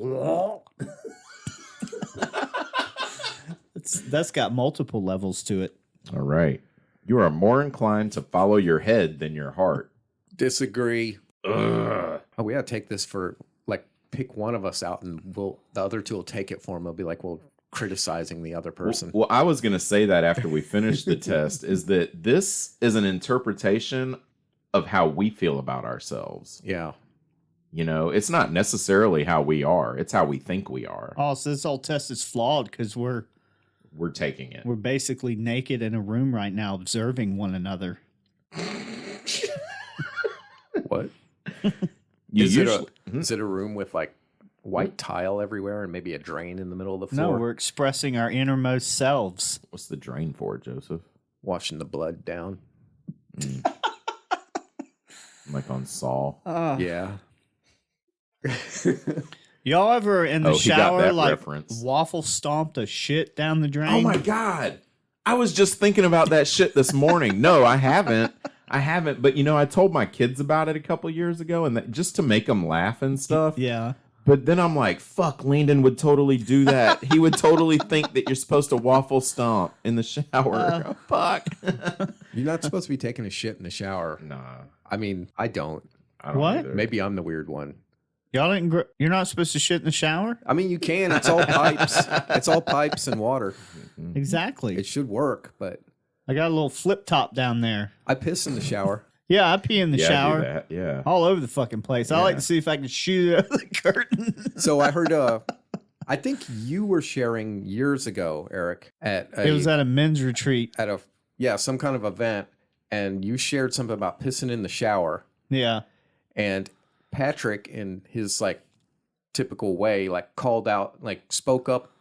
That's got multiple levels to it. All right. You are more inclined to follow your head than your heart. Disagree. Ugh. Oh, we gotta take this for, like, pick one of us out and the other two will take it for him. They'll be like, well, criticizing the other person. Well, I was going to say that after we finish the test, is that this is an interpretation of how we feel about ourselves. Yeah. It's not necessarily how we are. It's how we think we are. Oh, so this whole test is flawed because we're taking it. basically naked in a room right now observing one another. What? You Is usually, it a room with, like, white tile everywhere and maybe a drain in the middle of the No, floor? we're expressing our innermost selves. What's the drain for, Joseph? Washing the blood down. Like on Saw. Yeah. Y'all ever in the He got shower that like reference. waffle stomped a shit down the drain? Oh my God. I was just thinking about that shit this morning. No, I haven't. But I told my kids about it a couple years ago, and just to make them laugh and stuff. Yeah. But then I'm like, fuck, Landon would totally do that. He would totally think that you're supposed to waffle stomp in the shower. Fuck. You're not supposed to be taking a shit in the shower. Nah, I mean, I don't. I don't What? either. Maybe I'm the weird one. Y'all didn't. You're not supposed to shit in the shower. I mean, you can. It's all pipes. It's all pipes and water. Exactly. It should work, but I got a little flip top down there. I piss in the shower. Yeah, I pee in the Yeah, I do shower. that, yeah. All over the fucking place. I like to see if I can shoot it over the curtain. So I heard, I think you were sharing years ago, Eric, It was at a men's retreat. some kind of event, and you shared something about pissing in the shower. Yeah. And Patrick, in his like typical way, like called out, like spoke up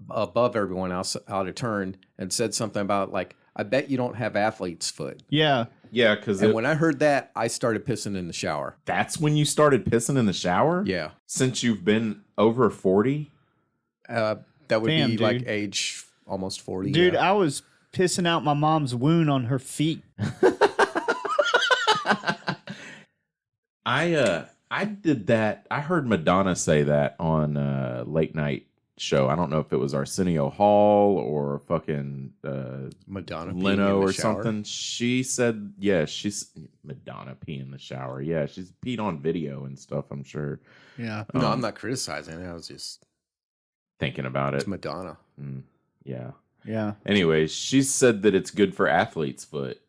above everyone else out of turn and said something about like, I bet you don't have athlete's foot. Yeah. Yeah, because when I heard that, I started pissing in the shower. That's when you started pissing in the shower? Yeah. Since you've been over 40? That would Damn, be dude. like age almost 40. Dude, yeah. I was pissing out my mom's wound on her feet. I did that. I heard Madonna say that on a late night show. I don't know if it was Arsenio Hall or fucking Madonna peeing Leno in the or shower. something. She said, yeah, she's Madonna pee in the shower. Yeah, she's peed on video and stuff, I'm sure. Yeah. No, I'm not criticizing it. I was just Thinking about it. it's Madonna. Yeah. Yeah. Anyways, she said that it's good for athlete's foot.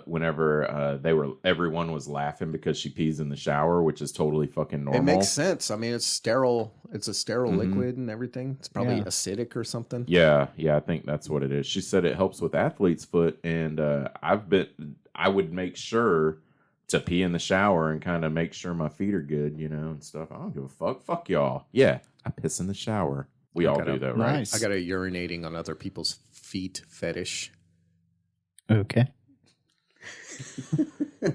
Whenever everyone was laughing because she pees in the shower, which is totally fucking normal. It makes sense. I mean, it's sterile. It's a sterile Mhm. liquid and everything. It's probably Yeah. acidic or something. Yeah, I think that's what it is. She said it helps with athlete's foot, and I would make sure to pee in the shower and kind of make sure my feet are good, and stuff. I don't give a fuck. Fuck y'all. Yeah, I piss in the shower. We all do though, right? Nice. I got a urinating on other people's feet fetish. Okay.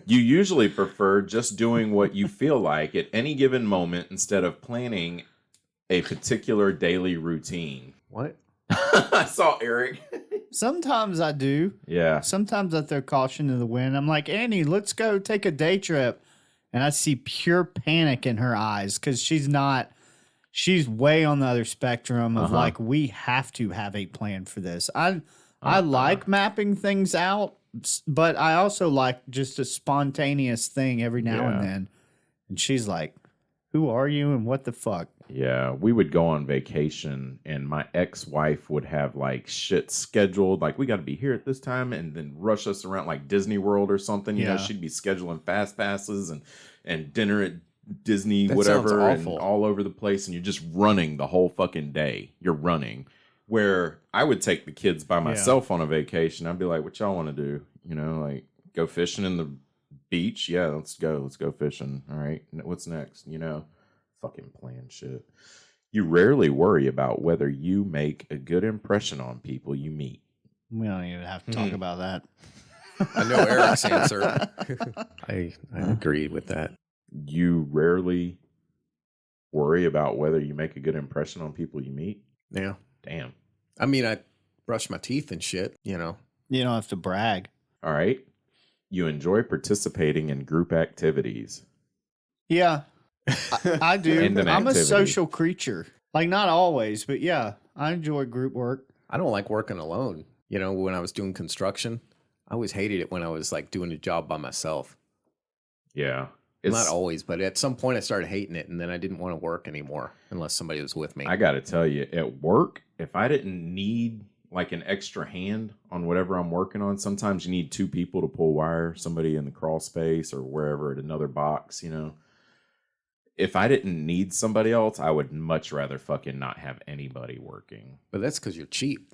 You usually prefer just doing what you feel like at any given moment instead of planning a particular daily routine. What? I saw Eric. Sometimes I do. Yeah. Sometimes I throw caution to the wind. I'm like, Annie, let's go take a day trip. And I see pure panic in her eyes because she's way on the other spectrum of like, we have to have a plan for this. I like mapping things out, but I also like just a spontaneous thing every now and then. And she's like, who are you and what the fuck? Yeah, we would go on vacation and my ex-wife would have like shit scheduled. Like, we got to be here at this time and then rush us around like Disney World or something. You know, she'd be scheduling fast passes and dinner at Disney, That whatever, sounds and awful. all over the place. And you're just running the whole fucking day. You're running. Where I would take the kids by myself on a vacation. I'd be like, what y'all want to do? Like go fishing in the beach? Yeah, let's go fishing. All right. What's next? Fucking plan shit. You rarely worry about whether you make a good impression on people you meet. We don't even have to talk about that. I know Eric's answer. I agreed with that. You rarely worry about whether you make a good impression on people you meet? Yeah. Damn. I mean, I brush my teeth and shit, You don't have to brag. All right. You enjoy participating in group activities. Yeah, I do. And an I'm a activity. social creature. Like, not always, but yeah, I enjoy group work. I don't like working alone. When I was doing construction, I always hated it when I was like doing a job by myself. Yeah. Not always, but at some point I started hating it, and then I didn't want to work anymore unless somebody was with me. I got to tell you, at work, if I didn't need like an extra hand on whatever I'm working on, sometimes you need two people to pull wire, somebody in the crawl space or wherever at another box, If I didn't need somebody else, I would much rather fucking not have anybody working. But that's because you're cheap.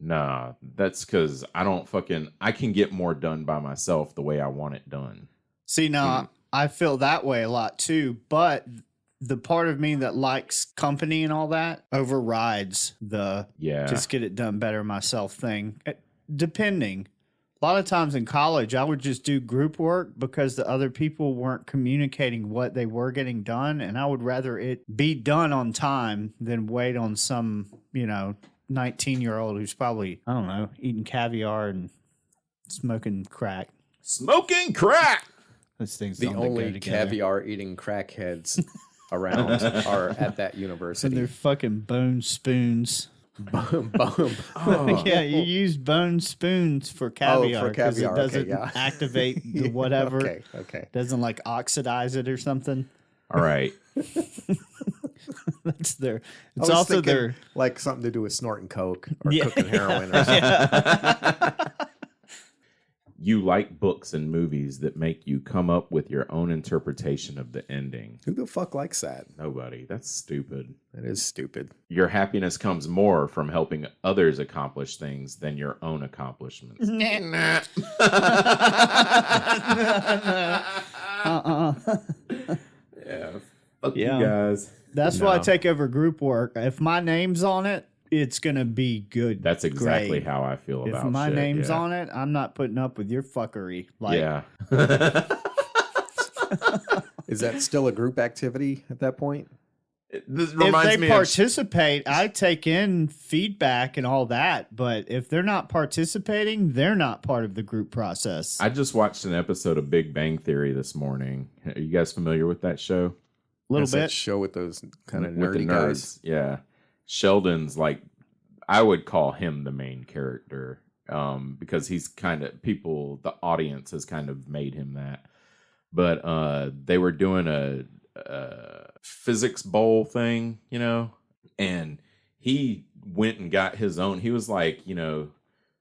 Nah, that's because I can get more done by myself the way I want it done. See, now I feel that way a lot too, but the part of me that likes company and all that overrides the just get it done better myself thing. Depending. A lot of times in college, I would just do group work because the other people weren't communicating what they were getting done. And I would rather it be done on time than wait on some, 19-year-old who's probably, I don't know, eating caviar and smoking crack. Smoking crack! Those things The don't go only together. caviar eating crackheads around are at that And university. they're fucking bone spoons. Boom. Yeah, you use bone spoons for caviar because caviar, it okay, doesn't yeah. activate the whatever. Okay. Doesn't like oxidize it or something. All right. That's their. I It's was also thinking, their. like something to do with snorting coke or Yeah. cooking heroin or something. You like books and movies that make you come up with your own interpretation of the ending. Who the fuck likes that? Nobody. That's stupid. That is stupid. Your happiness comes more from helping others accomplish things than your own accomplishments. Uh-uh. Yeah. Fuck Yeah. you guys. That's why I take over group work. If my name's on it it's gonna be good. That's exactly grade. how I feel If about my shit, name's yeah. on it, I'm not putting up with your fuckery. Like, Yeah. Is that still a group activity at that point? This if reminds they me participate, I take in feedback and all that. But if they're not participating, they're not part of the group process. I just watched an episode of Big Bang Theory this morning. Are you guys familiar with that show? Little That's that bit. show with those kind of With the nerdy nerds. guys. Yeah. Sheldon's like, I would call him the main character because he's kind of, the audience has kind of made him that. But they were doing a physics bowl thing, and he went and got his own. He was like,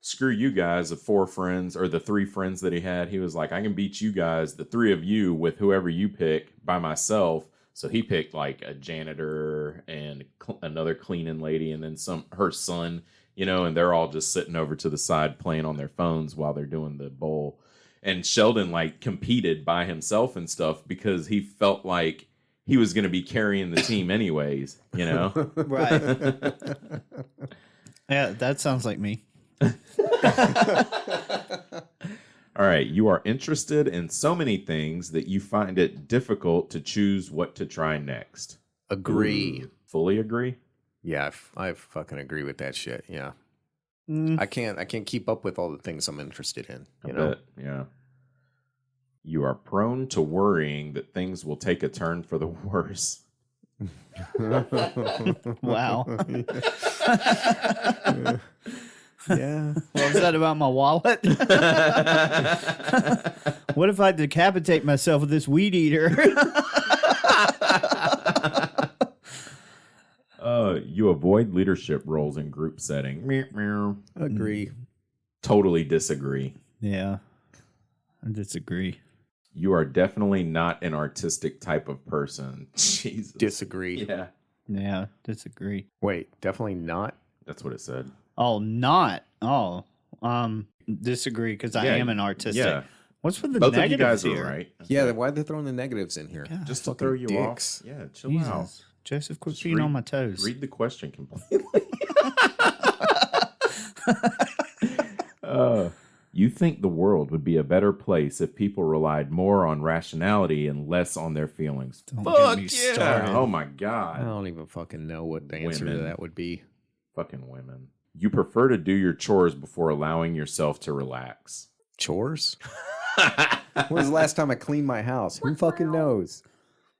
screw you guys, the 4 friends or the 3 friends that he had. He was like, I can beat you guys, the 3 of you, with whoever you pick by myself. So he picked like a janitor and another cleaning lady and then her son, and they're all just sitting over to the side playing on their phones while they're doing the bowl. And Sheldon like competed by himself and stuff because he felt like he was going to be carrying the team anyways, Right. Yeah, that sounds like me. All right. You are interested in so many things that you find it difficult to choose what to try next. Agree. Ooh, fully agree? Yeah, I fucking agree with that shit. Yeah. Mm. I can't keep up with all the things I'm interested in. I bet, yeah. You are prone to worrying that things will take a turn for the worse. Wow. Yeah. What was that about my wallet? What if I decapitate myself with this weed eater? You avoid leadership roles in group setting. Meow, meow. Agree. Totally disagree. Yeah, I disagree. You are definitely not an artistic type of person. Jesus. Disagree. Yeah, Yeah, disagree. Wait, definitely not. that's what it said. Oh, not. Oh, disagree because I Yeah, am an artistic. Yeah, What's with the both of you negatives guys here? are right. Yeah, then why'd they throw in the negatives in here? God, Just to fucking throw you dicks. off. Yeah, chill Jesus. out. Joseph, quit Just being read- on my toes. Read the question completely. You think the world would be a better place if people relied more on rationality and less on their feelings? Don't Fuck get me yeah! started. Oh my I god! don't even fucking know what the answer to Women. that would be. Fucking women. You prefer to do your chores before allowing yourself to relax. Chores? When was the last time I cleaned my house? Who fucking knows?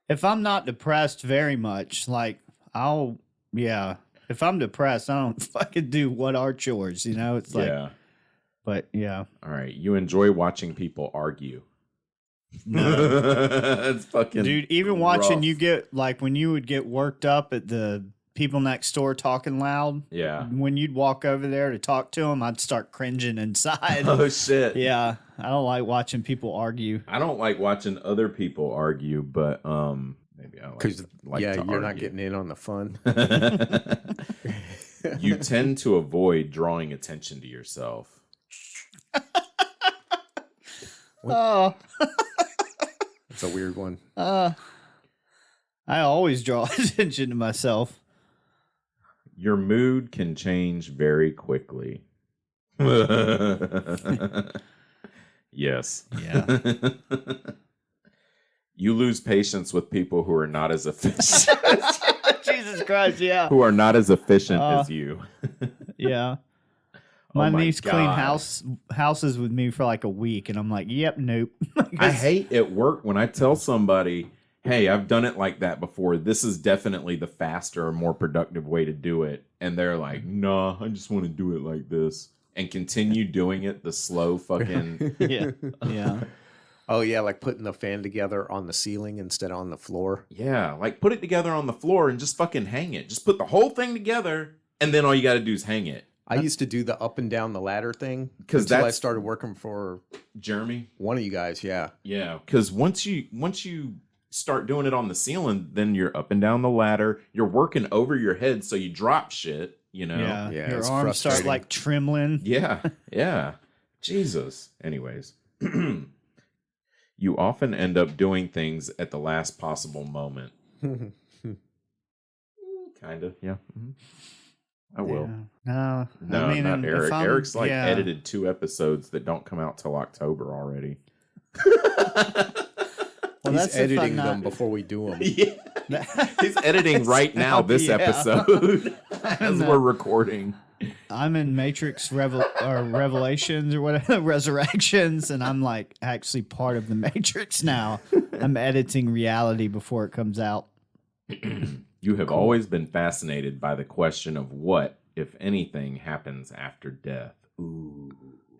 If I'm not depressed very much, like if I'm depressed, I don't fucking do what are chores, It's like, Yeah. but yeah, All right. You enjoy watching people argue. no, It's fucking dude. Even watching rough. you get like when you would get worked up at the people next door talking loud. Yeah. When you'd walk over there to talk to them, I'd start cringing inside. Oh shit. Yeah, I don't like watching people argue. I don't like watching other people argue, but maybe I Because like yeah, to you're not argue. getting in on the fun. You tend to avoid drawing attention to yourself. Oh, It's a weird one. I always draw attention to myself. Your mood can change very quickly. Yes. Yeah. You lose patience with people who are not as efficient Jesus Christ, yeah. who are not as efficient as you. Yeah. My Oh my niece cleaned God. houses with me for like a week, and I'm like, yep, nope. I hate at work when I tell somebody, hey, I've done it like that before. This is definitely the faster, more productive way to do it. And they're like, nah, I just want to do it like this. And continue doing it the slow fucking... Yeah. Yeah. Oh yeah, like putting the fan together on the ceiling instead of on the floor. Yeah, like put it together on the floor and just fucking hang it. Just put the whole thing together, and then all you got to do is hang it. I used to do the up and down the ladder thing 'Cause until I that's- started working for Jeremy? one of you guys. Yeah, Yeah, because once you start doing it on the ceiling, then you're up and down the ladder. You're working over your head, so you drop shit. Yeah. Yeah, Your it's arms start frustrating. like trembling. Yeah, yeah. Jesus. Anyways, you often end up doing things at the last possible moment. Kind of, yeah. Mhm. I will. Yeah. No, No, I mean, not Eric. Eric's like yeah. edited 2 episodes that don't come out till October already. Well, He's that's if I'm editing not- them before we do them. Yeah. He's editing right now this Yeah. episode as we're recording. I'm in Matrix Revelations or whatever, Resurrections, and I'm like actually part of the Matrix now. I'm editing reality before it comes out. You have always been fascinated by the question of what, if anything, happens after death. Ooh.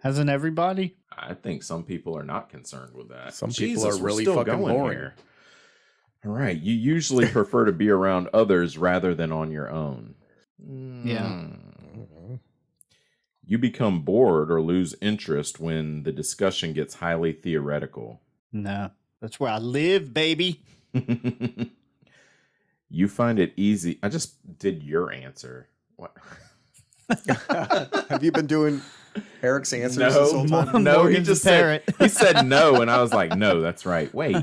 Hasn't everybody? I think some people are not concerned with that. Some people Jesus, are we're really still fucking going boring. here. All right. You usually prefer to be around others rather than on your own. Yeah. You become bored or lose interest when the discussion gets highly theoretical. No. That's where I live, baby. You find it easy. I just did your answer. What? Have you been doing Eric's answers this whole No, time? no, he Morgan's just a parrot. said, he said no, and I was like, no, that's right. Wait.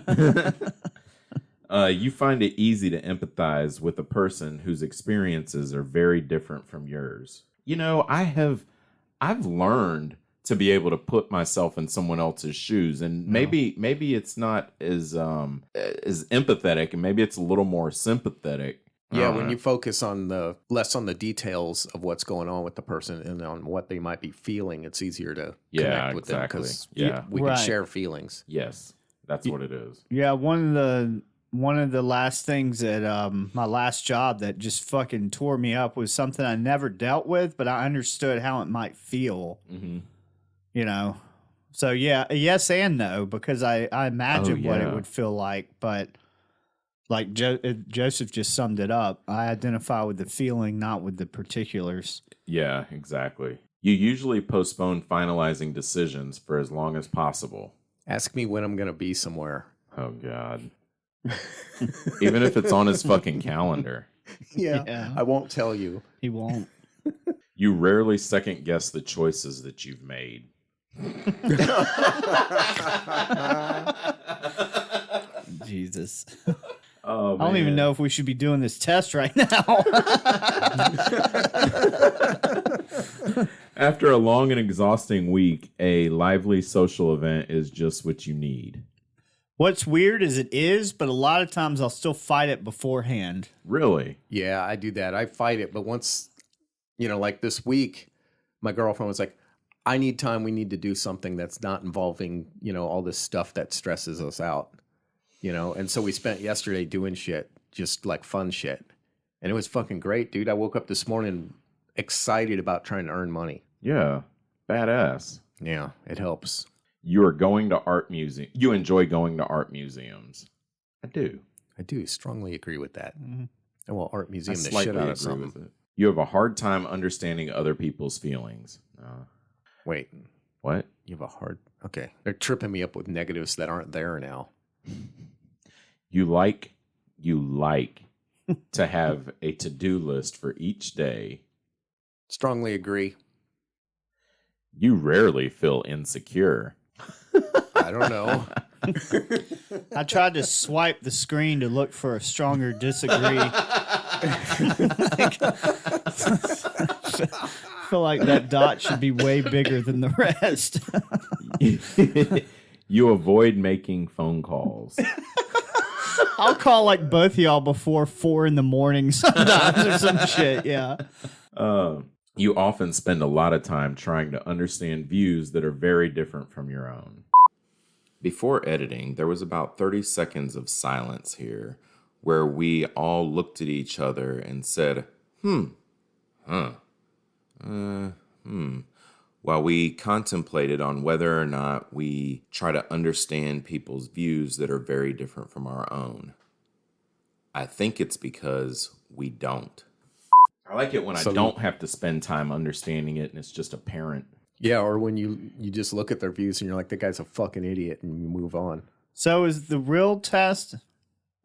You find it easy to empathize with a person whose experiences are very different from yours. You know, I've learned to be able to put myself in someone else's shoes, and maybe it's not as empathetic, and maybe it's a little more sympathetic. Yeah, when you focus on less on the details of what's going on with the person and on what they might be feeling, it's easier to connect with them because we Right. can share feelings. Yes, that's what it is. Yeah, one of the last things at my last job that just fucking tore me up was something I never dealt with, but I understood how it might feel. Mm-hmm. You know, so yeah, yes and no, because I imagine what it would feel like, but like Joseph just summed it up. I identify with the feeling, not with the particulars. Yeah, exactly. You usually postpone finalizing decisions for as long as possible. Ask me when I'm going to be somewhere. Oh, God. Even if it's on his fucking calendar. Yeah, I won't tell you. He won't. You rarely second guess the choices that you've made. Jesus. Oh, I don't even know if we should be doing this test right now. After a long and exhausting week, a lively social event is just what you need. What's weird is it is, but a lot of times I'll still fight it beforehand. Really? Yeah, I do that. I fight it. But once, like this week, my girlfriend was like, I need time. We need to do something that's not involving, all this stuff that stresses us out, And so we spent yesterday doing shit, just like fun shit. And it was fucking great, dude. I woke up this morning excited about trying to earn money. Yeah. Badass. Yeah, it helps. You are going to art museum. You enjoy going to art museums. I do. I do strongly agree with that. Mm-hmm. And well, art I museum, the slightly shit out agree of something. with it. You have a hard time understanding other people's feelings. Wait, What? you have a hard... Okay, they're tripping me up with negatives that aren't there now. You like to have a to-do list for each day. Strongly agree. You rarely feel insecure. I don't know. I tried to swipe the screen to look for a stronger disagree. I feel like that dot should be way bigger than the rest. You avoid making phone calls. I'll call like both of y'all before 4 a.m. sometimes or some shit. Yeah. You often spend a lot of time trying to understand views that are very different from your own. Before editing, there was about 30 seconds of silence here where we all looked at each other and said, while we contemplated on whether or not we try to understand people's views that are very different from our own. I think it's because we don't. I like it when I don't have to spend time understanding it and it's just apparent. Yeah, or when you just look at their views and you're like, that guy's a fucking idiot, and you move on. So is the real test...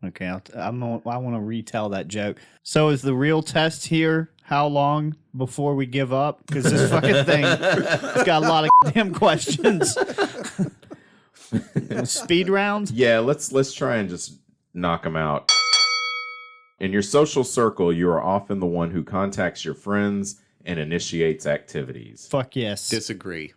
Okay, I want to retell that joke. So is the real test here how long before we give up? Because this fucking thing has got a lot of damn questions. Speed round? Yeah, let's try and just knock them out. In your social circle, you are often the one who contacts your friends and initiates activities. Fuck yes. Disagree.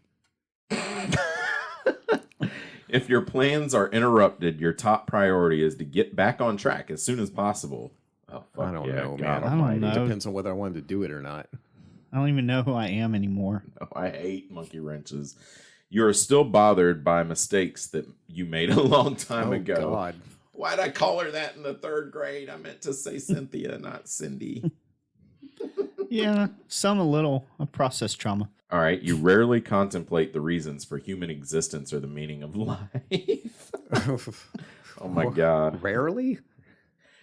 If your plans are interrupted, your top priority is to get back on track as soon as possible. Oh, fuck I don't yeah, know, God man. almighty. It depends on whether I wanted to do it or not. I don't even know who I am anymore. Oh, I hate monkey wrenches. You are still bothered by mistakes that you made a long time ago. God. Why'd I call her that in the 3rd grade? I meant to say Cynthia, not Cindy. Yeah, some a little of process trauma. All right. You rarely contemplate the reasons for human existence or the meaning of life. Oh, my God. Rarely?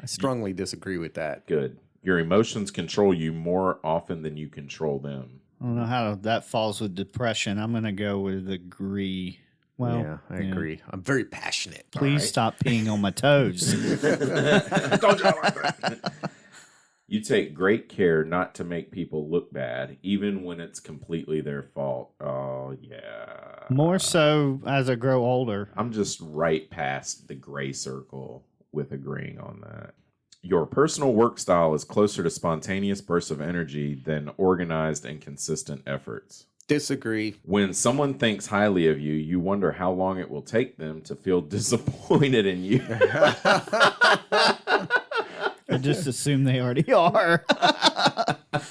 I strongly disagree with that. Good. Your emotions control you more often than you control them. I don't know how that falls with depression. I'm going to go with agree. Well, yeah, I agree. I'm very passionate. Please stop peeing on my toes. Don't you like that? You take great care not to make people look bad, even when it's completely their fault. Oh, yeah. More so as I grow older. I'm just right past the gray circle with agreeing on that. Your personal work style is closer to spontaneous bursts of energy than organized and consistent efforts. Disagree. When someone thinks highly of you, you wonder how long it will take them to feel disappointed in you. I just assume they already are. All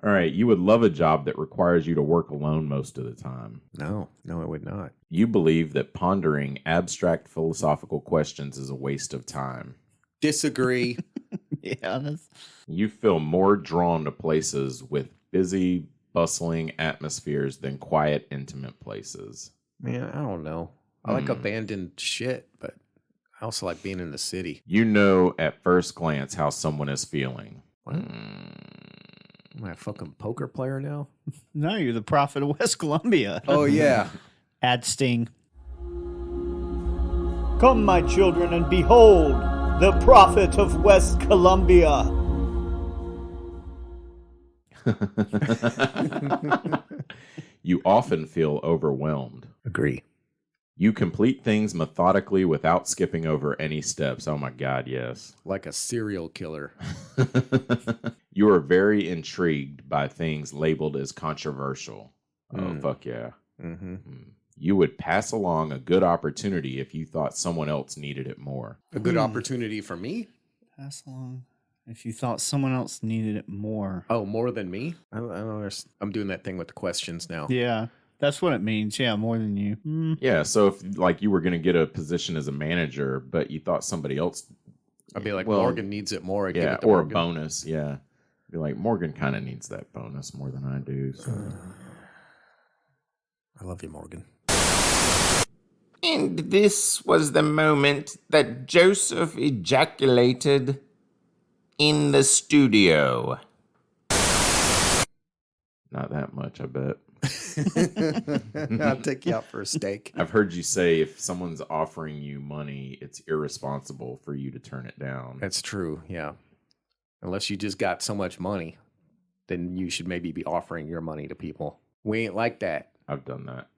right, you would love a job that requires you to work alone most of the time. No, I would not. You believe that pondering abstract philosophical questions is a waste of time. Disagree. Yeah. You feel more drawn to places with busy, bustling atmospheres than quiet, intimate places. Man, I don't know. I like abandoned shit, but I also like being in the city. You know at first glance how someone is feeling. What? Am I a fucking poker player now? No, you're the prophet of West Columbia. Oh, yeah. Ad sting. Come, my children, and behold the prophet of West Columbia. You often feel overwhelmed. Agree. You complete things methodically without skipping over any steps. Oh my God, yes. Like a serial killer. You are very intrigued by things labeled as controversial. Oh, fuck yeah. Mm-hmm. You would pass along a good opportunity if you thought someone else needed it more. A good opportunity for me? Pass along. If you thought someone else needed it more. Oh, more than me? I don't understand. I'm doing that thing with the questions now. Yeah, that's what it means. Yeah, more than you. Yeah, so if like you were going to get a position as a manager, but you thought somebody else... I'd be like, well, Morgan needs it more. I'd give Yeah, it to or Morgan. a bonus, yeah. Be like, Morgan kind of needs that bonus more than I do. So. I love you, Morgan. And this was the moment that Joseph ejaculated in the studio. Not that much, I bet. I'll take you out for a steak. I've heard you say if someone's offering you money, it's irresponsible for you to turn it down. That's true, yeah. Unless you just got so much money, then you should maybe be offering your money to people. We ain't like that. I've done that.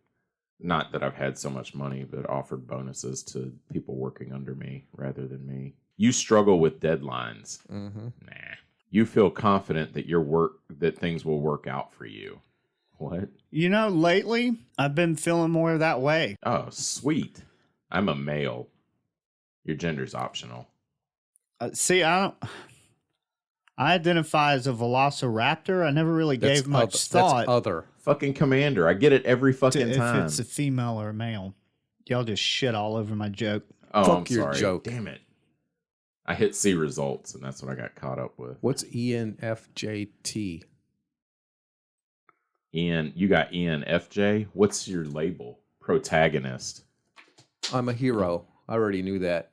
Not that I've had so much money, but offered bonuses to people working under me rather than me. You struggle with deadlines. Mm-hmm. Nah. You feel confident that things will work out for you. What? You know, lately, I've been feeling more that way. Oh, sweet. I'm a male. Your gender's optional. See, I identify as a velociraptor. I never really gave much thought. That's other. Fucking Commander. I get it every fucking time. If it's a female or a male. Y'all just shit all over my joke. Oh, Fuck I'm your sorry. joke. Damn it. I hit C results, and that's what I got caught up with. What's ENFJT? Ian, you got ENFJ. What's your label? Protagonist. I'm a hero. I already knew that.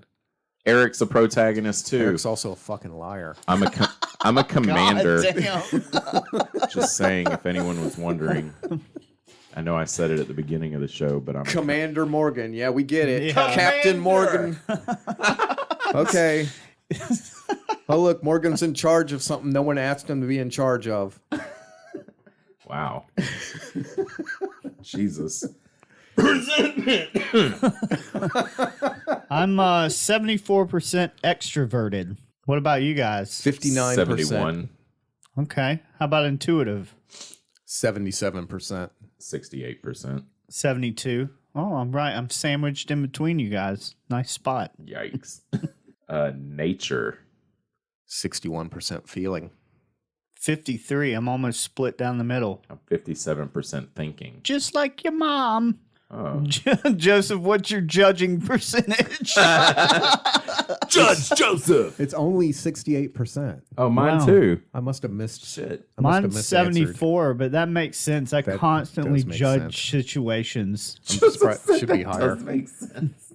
Eric's a protagonist too. Eric's also a fucking liar. I'm a commander. God damn. Just saying, if anyone was wondering. I know I said it at the beginning of the show, but I'm Commander Morgan. Yeah, we get it. Yeah. Captain Morgan. Okay. Oh, look, Morgan's in charge of something no one asked him to be in charge of. Wow. Jesus. I'm 74% extroverted. What about you guys? 59%. 71. Okay. How about intuitive? 77%. 68%. 72. Oh, I'm right. I'm sandwiched in between you guys. Nice spot. Yikes. Nature. 61% feeling. 53. I'm almost split down the middle. I'm 57% thinking. Just like your mom. Oh. Joseph, what's your judging percentage? Judge Joseph. It's only 68%. Oh, mine Wow. too. I must have missed Shit. I must have Mine's misanswered. 74, but that makes sense. I That constantly does make judge sense. situations. I'm surprised it should be That higher. does make sense.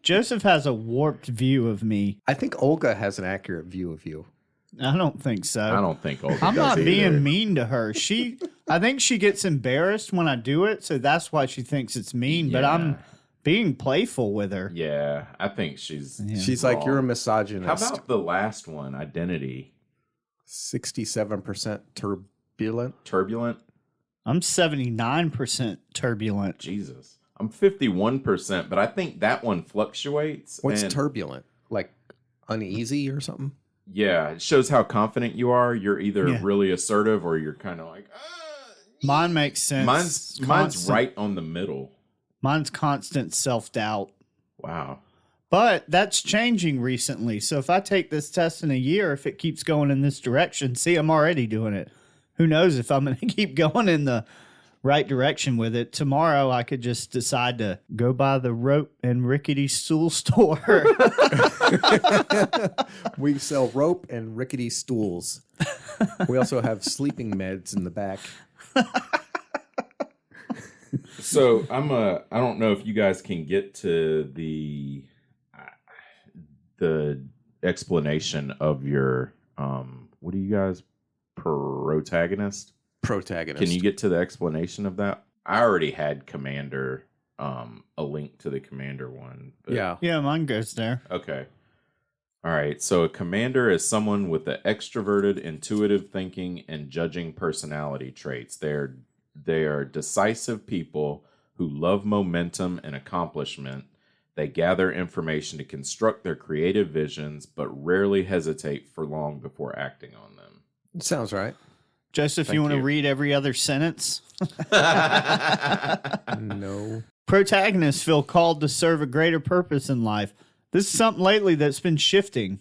Joseph has a warped view of me. I think Olga has an accurate view of you. I don't think so. I don't think Olga I'm does not either. being mean to her. I think she gets embarrassed when I do it, so that's why she thinks it's mean. But I'm Yeah. being playful with her. Yeah, I think she's. She's like, wrong. you're a How misogynist. about the last one? Identity. 67% turbulent. Turbulent. I'm 79% turbulent. Jesus. I'm 51%, but I think that one fluctuates. What's and turbulent? Like uneasy or something? Yeah, it shows how confident you are. You're either Yeah. really assertive or you're kind of like, Mine makes sense. Mine's Constant- right on the middle. Mine's constant self-doubt. Wow. But that's changing recently. So if I take this test in a year, if it keeps going in this direction, see, I'm already doing it. Who knows if I'm going to keep going in the right direction with it. Tomorrow, I could just decide to go by the rope and rickety stool store. We sell rope and rickety stools. We also have sleeping meds in the back. So I don't know if you guys can get to the explanation of your what do you guys protagonist? Protagonist. Can you get to the explanation of that? I already had Commander, a link to the Commander one. But, Yeah. Yeah, mine goes there. Okay. All right. So a commander is someone with the extroverted, intuitive thinking, and judging personality traits. They are decisive people who love momentum and accomplishment. They gather information to construct their creative visions, but rarely hesitate for long before acting on them. Sounds right. Joseph, Thank you want to you. read every other sentence? No. Protagonists feel called to serve a greater purpose in life. This is something lately that's been shifting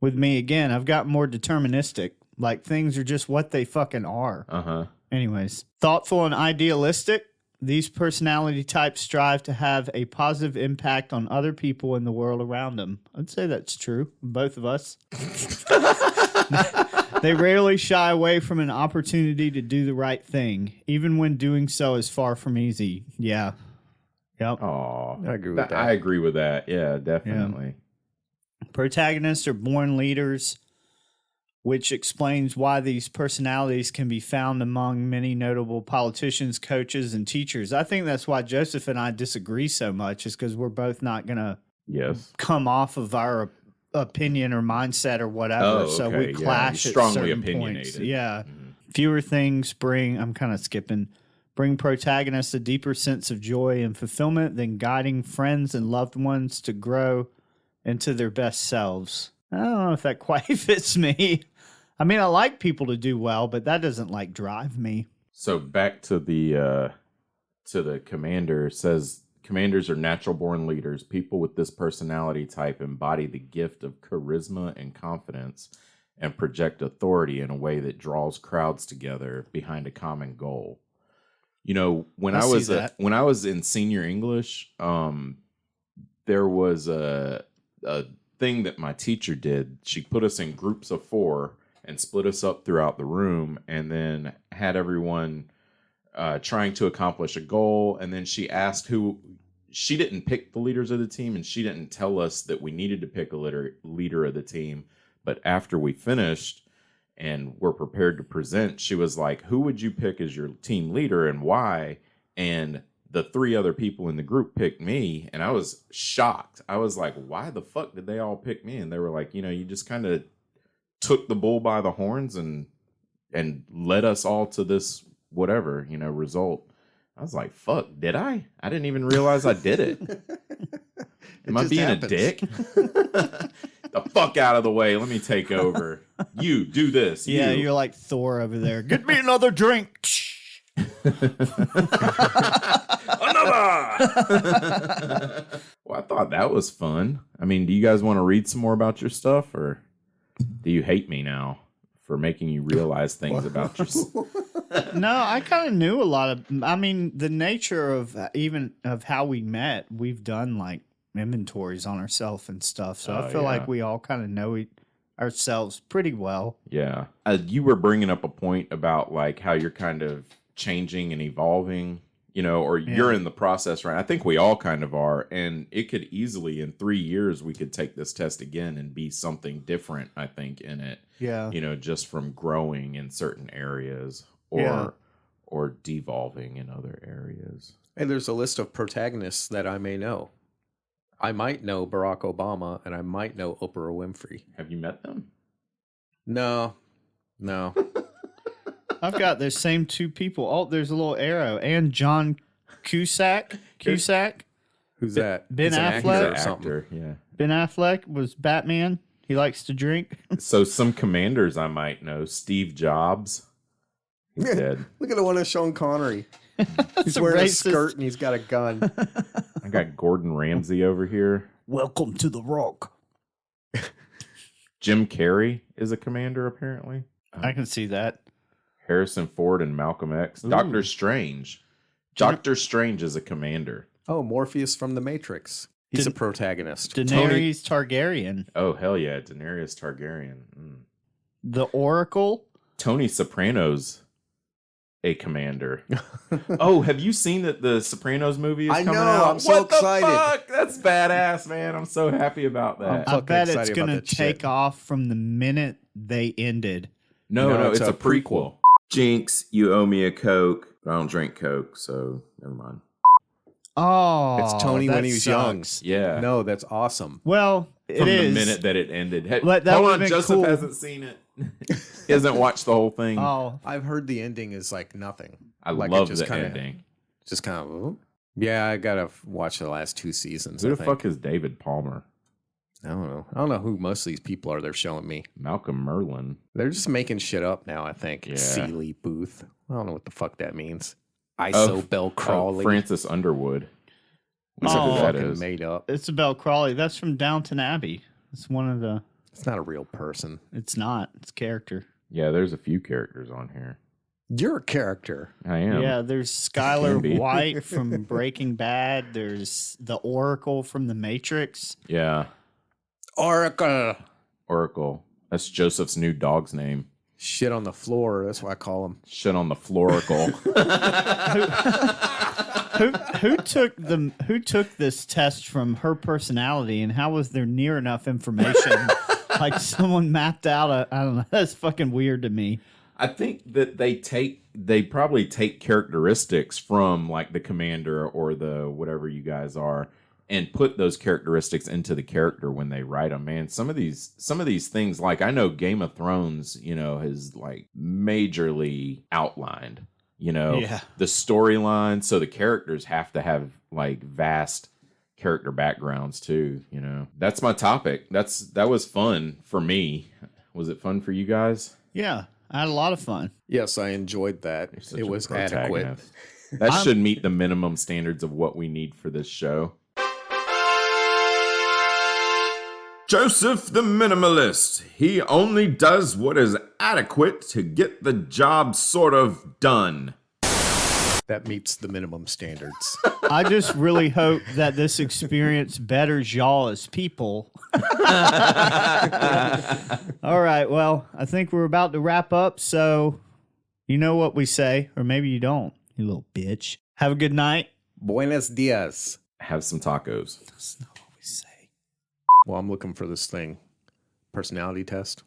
with me again. I've gotten more deterministic. Like things are just what they fucking are. Uh-huh. Anyways, thoughtful and idealistic. These personality types strive to have a positive impact on other people in the world around them. I'd say that's true. Both of us. They rarely shy away from an opportunity to do the right thing, even when doing so is far from easy. Yeah. Yep. Aw. I agree with that. I agree with that. Yeah, definitely. Protagonists are born leaders, which explains why these personalities can be found among many notable politicians, coaches, and teachers. I think that's why Joseph and I disagree so much, is because we're both not going to Yes. come off of our opinion or mindset or whatever. Oh, So okay. we Yeah, clash you're at strongly certain opinionated. points. Yeah. Fewer things I'm kind of skipping, bring protagonists a deeper sense of joy and fulfillment than guiding friends and loved ones to grow into their best selves. I don't know if that quite fits me. I mean, I like people to do well, but that doesn't like drive me. So back to the commander. It says commanders are natural born leaders. People with this personality type embody the gift of charisma and confidence and project authority in a way that draws crowds together behind a common goal. You know, when I I see was that. when I was in senior English, there was a thing that my teacher did. She put us in groups of 4 and split us up throughout the room, and then had everyone trying to accomplish a goal. And then she asked who. She didn't pick the leaders of the team, and she didn't tell us that we needed to pick a leader of the team. But after we finished and were prepared to present, she was like, "Who would you pick as your team leader and why?" And the 3 other people in the group picked me, and I was shocked. I was like, "Why the fuck did they all pick me?" And they were like, "You just kind of took the bull by the horns and led us all to this whatever, result." I was like, "Fuck, did I? I didn't even realize I did it." Am I being a dick? The fuck out of the way. Let me take over. You do this. Yeah, you. you're like Thor over there. Get me another drink. Another. Well, I thought that was fun. I mean, do you guys want to read some more about your stuff, or do you hate me now for making you realize things about yourself? No, I kind of knew a lot of. I mean, the nature of even of how we met. We've done like inventories on ourselves and stuff, so I feel like we all kind of know ourselves pretty well. Yeah, you were bringing up a point about like how you're kind of changing and evolving, you know, or you're in the process, right? I think we all kind of are, and it could easily in 3 years we could take this test again and be something different. I think in it, you know, just from growing in certain areas or devolving in other areas. And there's a list of protagonists that I may know. I might know Barack Obama, and I might know Oprah Winfrey. Have you met them? No. I've got the same two people. Oh, there's a little arrow. And John Cusack. Who's that? Ben He's an actor Affleck? or something. Actor, yeah. Ben Affleck was Batman. He likes to drink. So some commanders I might know. Steve Jobs. He's dead. Look at the one of Sean Connery. He's a wearing a racist. skirt and he's got a gun. I got Gordon Ramsay over here. Welcome to the Rock. Jim Carrey is a commander, apparently. I can see that. Harrison Ford and Malcolm X. Ooh. Doctor Strange. Doctor Strange is a commander. Oh, Morpheus from The Matrix. He's a protagonist. Daenerys Targaryen. Oh, hell yeah. Daenerys Targaryen. The Oracle. Tony Soprano's a commander. Oh, have you seen that the Sopranos movie is coming out? I'm so excited. Fuck? That's badass, man. I'm so happy about that. I bet it's excited going to about that take shit. off from the minute they ended. No, it's a prequel. Jinx, you owe me a Coke. But I don't drink Coke, so never mind. Oh, It's Tony when that he was sucks. Yeah. No, that's awesome. Well, From it is. the minute that it ended. Hey, But that hold would've on, been Joseph cool. hasn't seen it. He hasn't watched the whole thing. Oh, I've heard the ending is like nothing. I like love it just the ending. Just kind of. Yeah, I gotta watch the last 2 seasons. Who I the think. fuck is David Palmer? I don't know. I don't know who most of these people are. They're showing me. Malcolm Merlin. They're just making shit up now. I think. Yeah. Sealy Booth. I don't know what the fuck that means. Isobel Crawley. Francis Underwood. It's Oh. a that fucking is. made up. Isabel Crawley. That's from Downton Abbey. It's one of the. It's not a real person. It's not. It's character. Yeah, there's a few characters on here. You're a character. I am. Yeah, there's Can be. Skylar White from Breaking Bad. There's the Oracle from The Matrix. Yeah. Oracle. That's Joseph's new dog's name. Shit on the floor. That's what I call him. Shit on the floracle. Who took this test from her personality, and how was there near enough information? Like someone mapped out I don't know. That's fucking weird to me. I think that they probably take characteristics from like the commander or the whatever you guys are and put those characteristics into the character when they write them. Man, some of these things, like I know Game of Thrones, you know, has like majorly outlined, you know, the storyline. So the characters have to have like vast character backgrounds too, you know. That's my topic. That was fun for me. Was it fun for you guys? Yeah, I had a lot of fun. Yes, I enjoyed that. Such It a was adequate. protagonist. That should meet the minimum standards of what we need for this show. Joseph the Minimalist. He only does what is adequate to get the job sort of done. That meets the minimum standards. I just really hope that this experience betters y'all as people. All right, well, I think we're about to wrap up, so you know what we say, or maybe you don't, you little bitch. Have a good night. Buenos dias. Have some tacos. That's not what we say. Well, I'm looking for this thing. Personality test.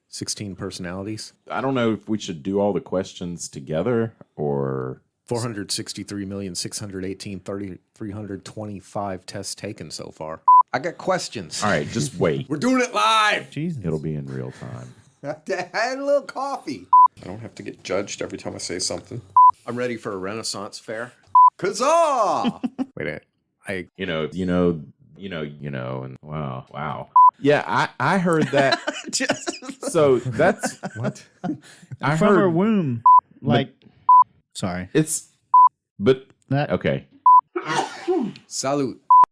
16 personalities. I don't know if we should do all the questions together or 463,618,325 tests taken so far. I got questions. all right, just wait. We're doing it live. Jesus. It'll be in real time. I had a little coffee. I don't have to get judged every time I say something. I'm ready for a Renaissance fair. Kazaa! Wait, You know and wow. Yeah, I heard that. So that's What? From her womb. Sorry. But That okay. Salute.